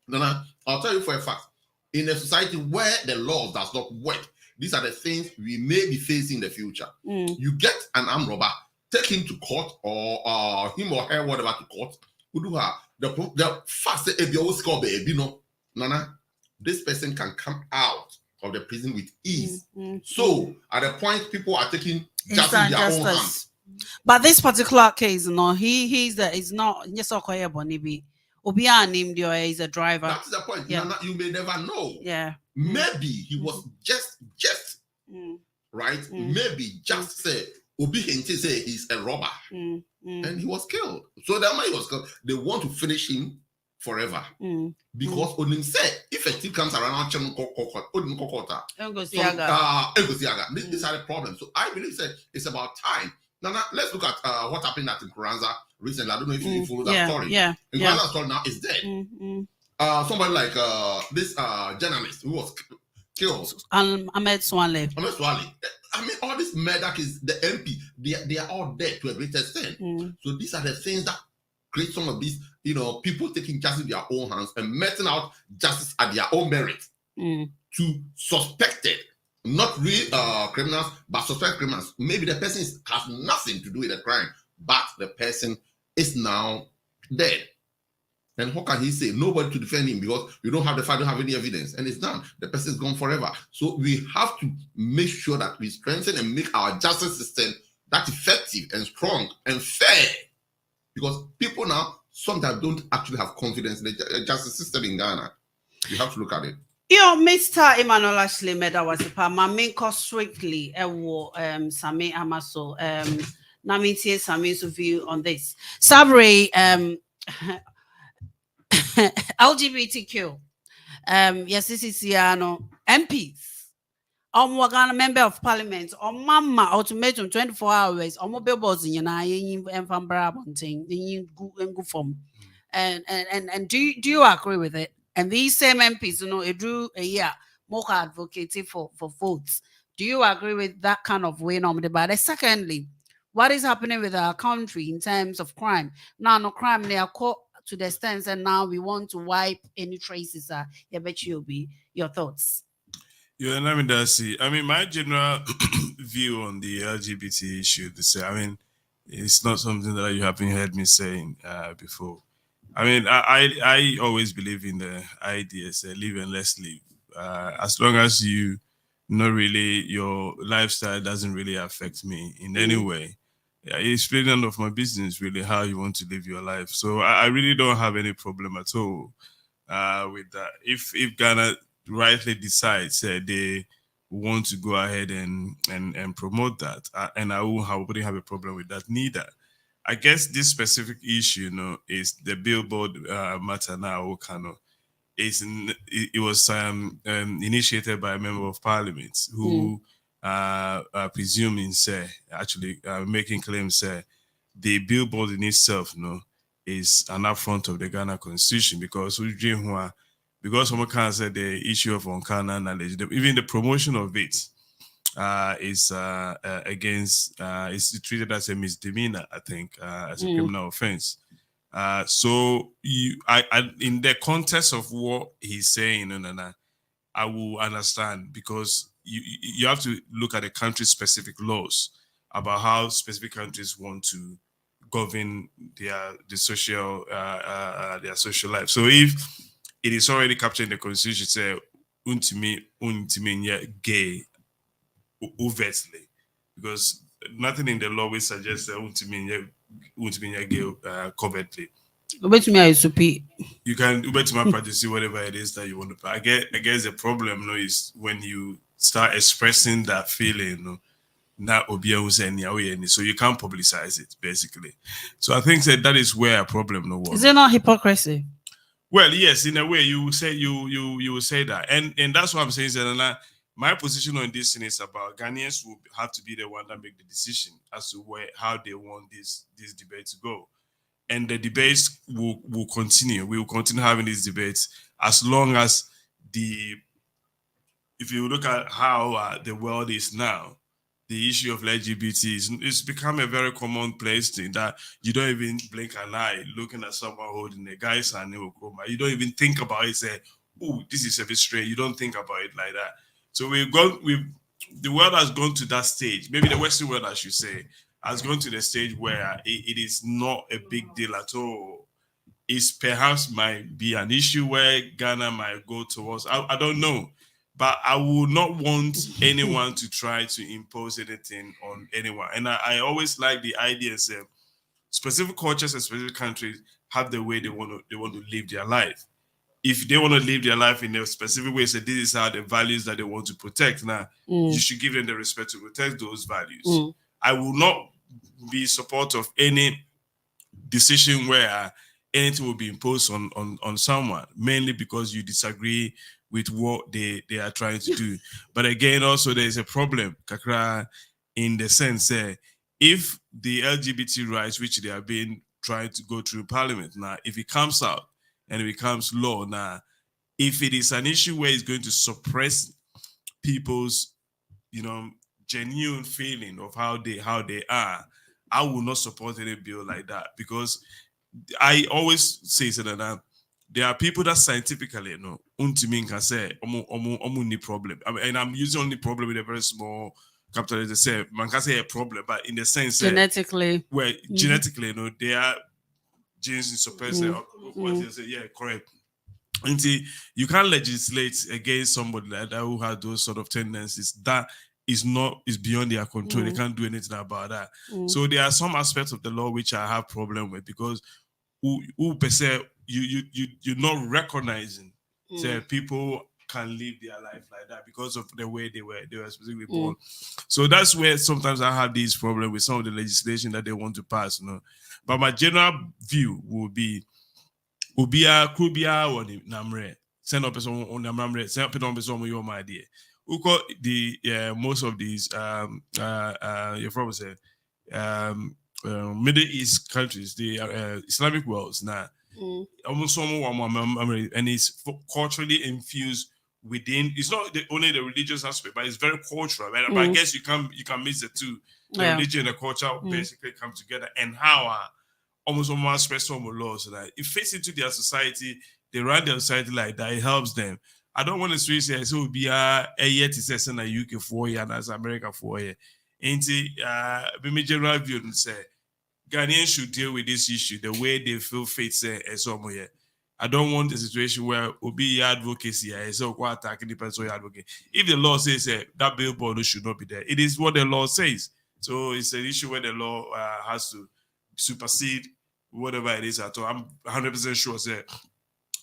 Nana, I'll tell you for a fact, in a society where the law does not work, these are the things we may be facing in the future. You get an armed robber, take him to court, or him or her, whatever, to court. The fact that Nana, this person can come out of the prison with ease. So at the point, people are taking justice in their own hands. But this particular case, he's not just okay, Bonibi. Obia named you is a driver. That's the point. Yeah. Nana, you may never know. Yeah. Maybe he was just right. Maybe just say Obi Hente say he's a robber, and he was killed. So that man was killed. They want to finish him forever because Onim said if a thief comes around, these are the problems. So I believe that it's about time. Now let's look at what happened at Nkuranza recently. I don't know if you follow that story. Nkuranza's story now is dead. Somebody like this journalist who was killed. Ahmed Swale. I mean, all these murder cases, the MP, they are all dead to a great extent. So these are the things that create some of these, people taking justice in their own hands and meting out justice at their own merit to suspected not real criminals, but suspect criminals. Maybe the person has nothing to do with the crime, but the person is now dead. And how can he say nobody to defend him because you don't have the fact, don't have any evidence, and it's done? The person is gone forever. So we have to make sure that we strengthen and make our justice system that effective and strong and fair. Because people now sometimes don't actually have confidence in the justice system in Ghana. You have to look at it. Yo, Mr. Emmanuel Ashley Meda was a pa main cost swiftly Sami Amaso Namiti Sami's view on this. Sabri LGBTQ yes this is MPs Ghana member of parliament mama ultimatum 24 hours billboards in form. And do you agree with it? And these same MPs, it drew a year more advocating for votes. Do you agree with that kind of way? But secondly, what is happening with our country in terms of crime? Now, no crime, they are caught to the stance, and now we want to wipe any traces. I bet you'll be your thoughts. Yeah, let me see. I mean, my general view on the LGBT issue, it's not something that you haven't heard me saying before. I mean, I always believe in the idea, say, live and let's live. As long as you, not really, your lifestyle doesn't really affect me in any way. Yeah, it's really none of my business, really, how you want to live your life. So I really don't have any problem at all with that. If Ghana rightly decides they want to go ahead and promote that, and I wouldn't have a problem with that neither. I guess this specific issue, is the billboard matter now. It was initiated by a member of parliament who presuming say actually making claims say the billboard in itself is an affront of the Ghana constitution because someone can say the issue of uncana knowledge, even the promotion of it is against is treated as a misdemeanor, I think, as a criminal offense. So in the context of what he's saying, I will understand because you have to look at the country-specific laws about how specific countries want to govern their social life. So if it is already captured in the constitution, say untimi gay overtly, because nothing in the law will suggest that untimi gay covertly. You can Uber to my practice whatever it is that you want to. I guess the problem is when you start expressing that feeling. Not so you can't publicize it basically. So I think that is where a problem was. Is it not hypocrisy? Well, yes, in a way you will say you will say that, and that's what I'm saying. That my position on this thing is about Ghanaians will have to be the one that make the decision as to how they want this debate to go. And the debates will continue. We will continue having these debates as long as if you look at how the world is now, the issue of LGBT is become a very commonplace thing that you don't even blink an eye looking at someone holding a guy's hand. You don't even think about it. Say, "Oh, this is a bit strange." You don't think about it like that. So the world has gone to that stage. Maybe the Western world, I should say, has gone to the stage where it is not a big deal at all. It perhaps might be an issue where Ghana might go towards. I don't know. But I would not want anyone to try to impose anything on anyone. And I always like the idea that specific cultures and specific countries have the way they want to live their life. If they want to live their life in a specific way, so this is how the values that they want to protect. Now, you should give them the respect to protect those values. I will not be support of any decision where anything will be imposed on someone, mainly because you disagree with what they are trying to do. But again, also there is a problem, Kakra, in the sense that if the LGBT rights, which they have been trying to go through Parliament now, if it comes out and it becomes law now, if it is an issue where it's going to suppress people's, genuine feeling of how they are, I will not support any bill like that because I always say that there are people that scientifically, you know, untimin can say, omu problem. I mean, and I'm using only problem with a very small capital. They say, man can say a problem, but in the sense genetically, where genetically, you know, they are genes in suppressing. What you say, yeah, correct. And see, you can't legislate against somebody like that who has those sort of tendencies. That is beyond their control. They can't do anything about that. So there are some aspects of the law which I have problem with, because who per se you're not recognizing that people can live their life like that because of the way they were specifically born. So that's where sometimes I have these problems with some of the legislation that they want to pass, you know. But my general view will be Ubia Krubia or the Namre. Send up on Namre, send up on some of your idea. Uko the most of these your probably say Middle East countries, the Islamic worlds now. Almost someone and it's culturally infused within. It's not only the religious aspect, but it's very cultural. Right? But I guess you can mix the two. The religion and the culture basically come together, and how almost special laws, so that it fits into their society. They run their society like that. It helps them. I don't want to say so will be a year to say in the UK 4 years and as America 4 years. Ain't it? My general view and say Ghanaians should deal with this issue the way they feel fit. Say somewhere. I don't want a situation where Obi advocacy is so quite attacking the person advocate. If the law says that billboard should not be there, it is what the law says. So it's an issue where the law has to supersede whatever it is at all. I'm 100% sure that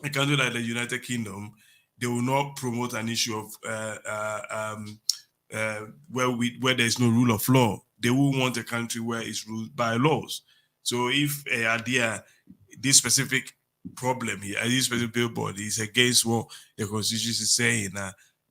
I can do that in the United Kingdom. They will not promote an issue of where there is no rule of law. They will want a country where it's ruled by laws. So if this specific problem here, this specific billboard is against what the Constitution is saying,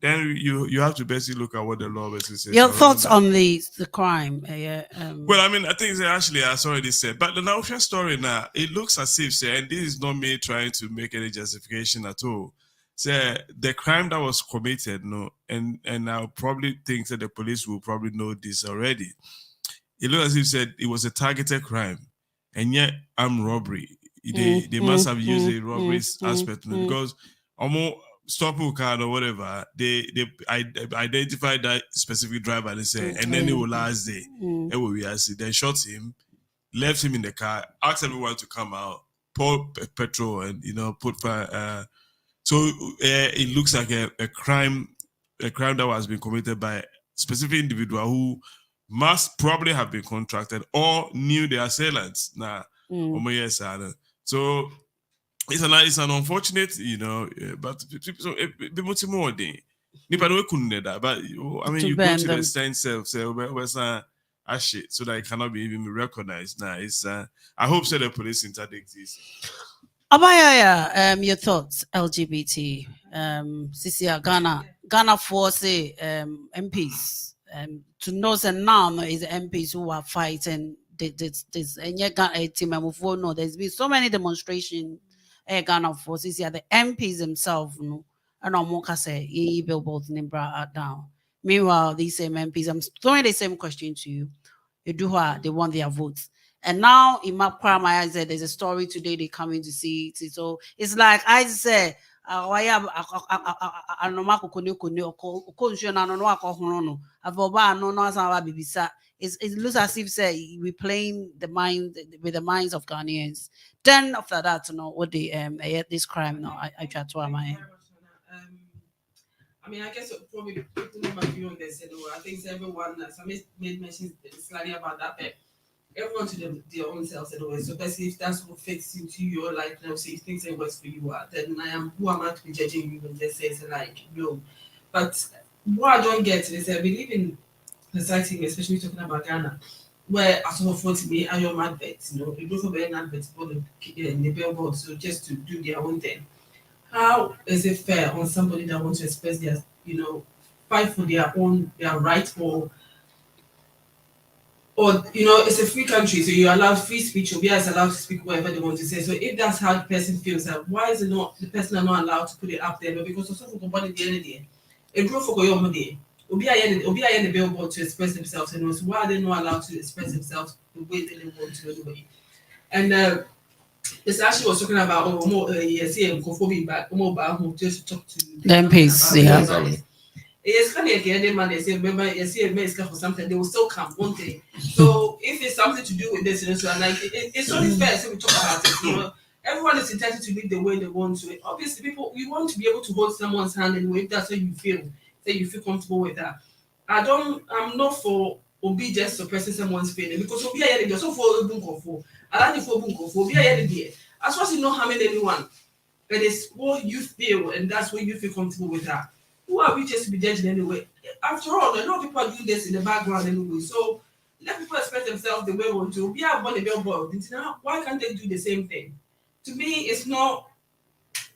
then you have to basically look at what the law basically says. Your thoughts on the crime? Well, I mean, I think actually I already said, but the Nausha story now, it looks as if, and this is not me trying to make any justification at all. The crime that was committed, and I probably think that the police will probably know this already. It looks as if said it was a targeted crime, and yet armed robbery. They must have used a robbery aspect because almost stopping card or whatever, they identified that specific driver and say, and then it will last day. They shot him, left him in the car, asked everyone to come out, pour petrol, and put fire. So it looks like a crime that was being committed by a specific individual who must probably have been contracted or knew the assailants. So it's an unfortunate, but people more day. But I mean, you go to the stand self, shit, so that it cannot be even recognized. Now, I hope so the police interdict this. Abaya, your thoughts, LGBT, CCR, Ghana force MPs, to know that now is MPs who are fighting this, and yet team no, there's been so many demonstrations. Ghana forces here, the MPs themselves, and Omoka say, billboards in down. Meanwhile, these same MPs, I'm throwing the same question to you. You do what they want their votes. And now in my prime, said there's a story today they coming to see it. So it's like I say, it looks as if say we playing the mind with the minds of Ghanaians. Then after that, what the this crime now I try to my. I mean, I guess probably people know my view on this. I think everyone, as I made mention slightly about that, but everyone to their own selves anyway. So basically, if that's what fits into your life, now say things that works for you, then who am I to be judging you and just say no. But what I don't get is I believe in society, especially talking about Ghana, where as of for me, I am adverts, you go for an advert in the billboard, so just to do their own thing. How is it fair on somebody that wants to express their, fight for their right or it's a free country, so you're allowed free speech, or is allowed to speak whatever they want to say. So if that's how the person feels, why is it not the person are not allowed to put it up there? But because also for body the end of the day, a group for your money, Obi in the billboard to express themselves, and so why are they not allowed to express themselves the way that they want to anyway? And It's actually was talking about more yes, back more about who just talk to Them piece, yeah. It's kind of again, man. They say, remember, yes, for something, they will still come one day. So if it's something to do with this, and so like it's only fair so we talk about it. You know, everyone is entitled to live the way they want to. Obviously, people you want to be able to hold someone's hand anyway. If that's what you feel, say you feel comfortable with that. I'm not for obi just suppressing someone's feeling because obi are just so for bunko. I like for bunko for obi are there. As far as you not harming anyone, it is what you feel, and that's what you feel comfortable with that. Who are we just to be judging anyway? After all, a lot of people are doing this in the background anyway. So let people express themselves the way they want to. We have one billboard. Why can't they do the same thing? To me, it's not.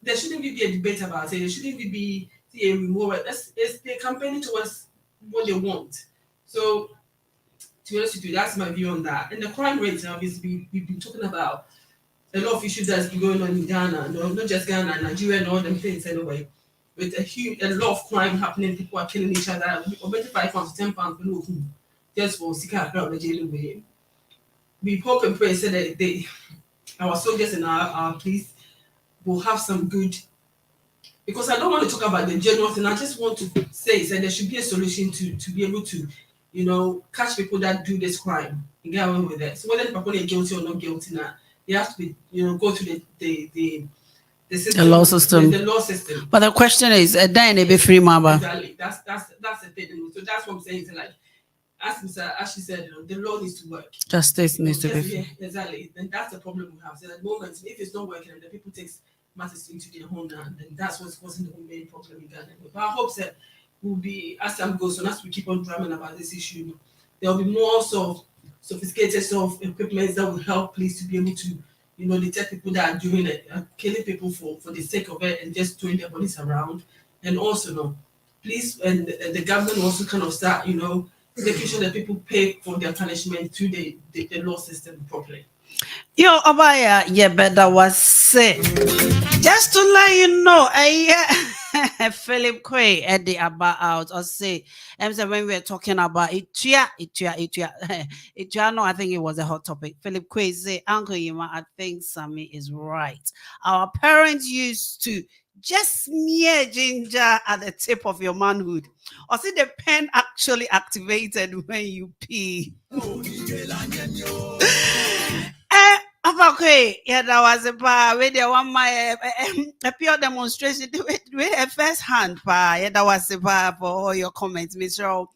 There shouldn't be a debate about it. There shouldn't be a reward. It's they're campaigning towards what they want. So to be honest with you, that's my view on that. And the crime rates, obviously, we've been talking about a lot of issues that's been going on in Ghana, not just Ghana, Nigeria, and all them things anyway. With a lot of crime happening, people are killing each other. Over 5 pounds to 10 pounds below who just for Sika crowd the jail away. We hope and pray so that our soldiers and our police will have some good, because I don't want to talk about the general thing. I just want to say there should be a solution to be able to, catch people that do this crime and get away with it. So whether people are guilty or not guilty now, they have to be, go to the system, the law system. The law system. But the question is, then it be free mama. Exactly. That's the thing. So that's what I'm saying. Like, as Mr. Ashley said, the law needs to work. Justice needs to be. Yeah, exactly. Then that's the problem we have. So at the moment, if it's not working, and the people take matters into their own hand, then that's what's causing the main problem in Ghana. But I hope that will be, as time goes on, as we keep on drumming about this issue, there will be more sort of sophisticated sort of equipment that will help police to be able to, detect people that are doing it, killing people for the sake of it and just throwing their bodies around. And also, police and the government also kind of start, making sure that people pay for their punishment through the law system properly. Yo, Obaya, yeah, but that was sick. Just to let you know, Philip Quay at the about or say, when we were talking about it, no, I think it was a hot topic. Philip Quay say, Uncle Yima, I think Sammy is right. Our parents used to just smear ginger at the tip of your manhood, or see the pen actually activated when you pee. Okay, yeah, that was a bar where they want my a pure demonstration with a first hand bar. Yeah, that was a bar for all your comments, Mr.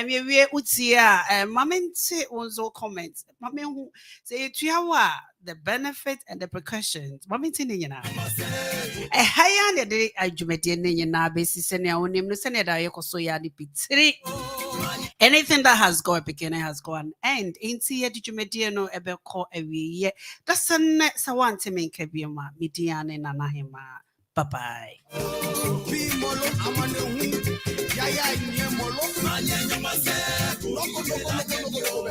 We utia Mamenti also comments. Mammy who say the benefit and the precautions. Mamenti Nina. A higher day I jumetian in our basis and our name, the Senator Yokosoya Pitri. Anything that has got a beginning has got an end. Ain't see a Jumediano ever call every year. That's a net so one to make a bioma, Midian and Nanahemaa. Bye bye.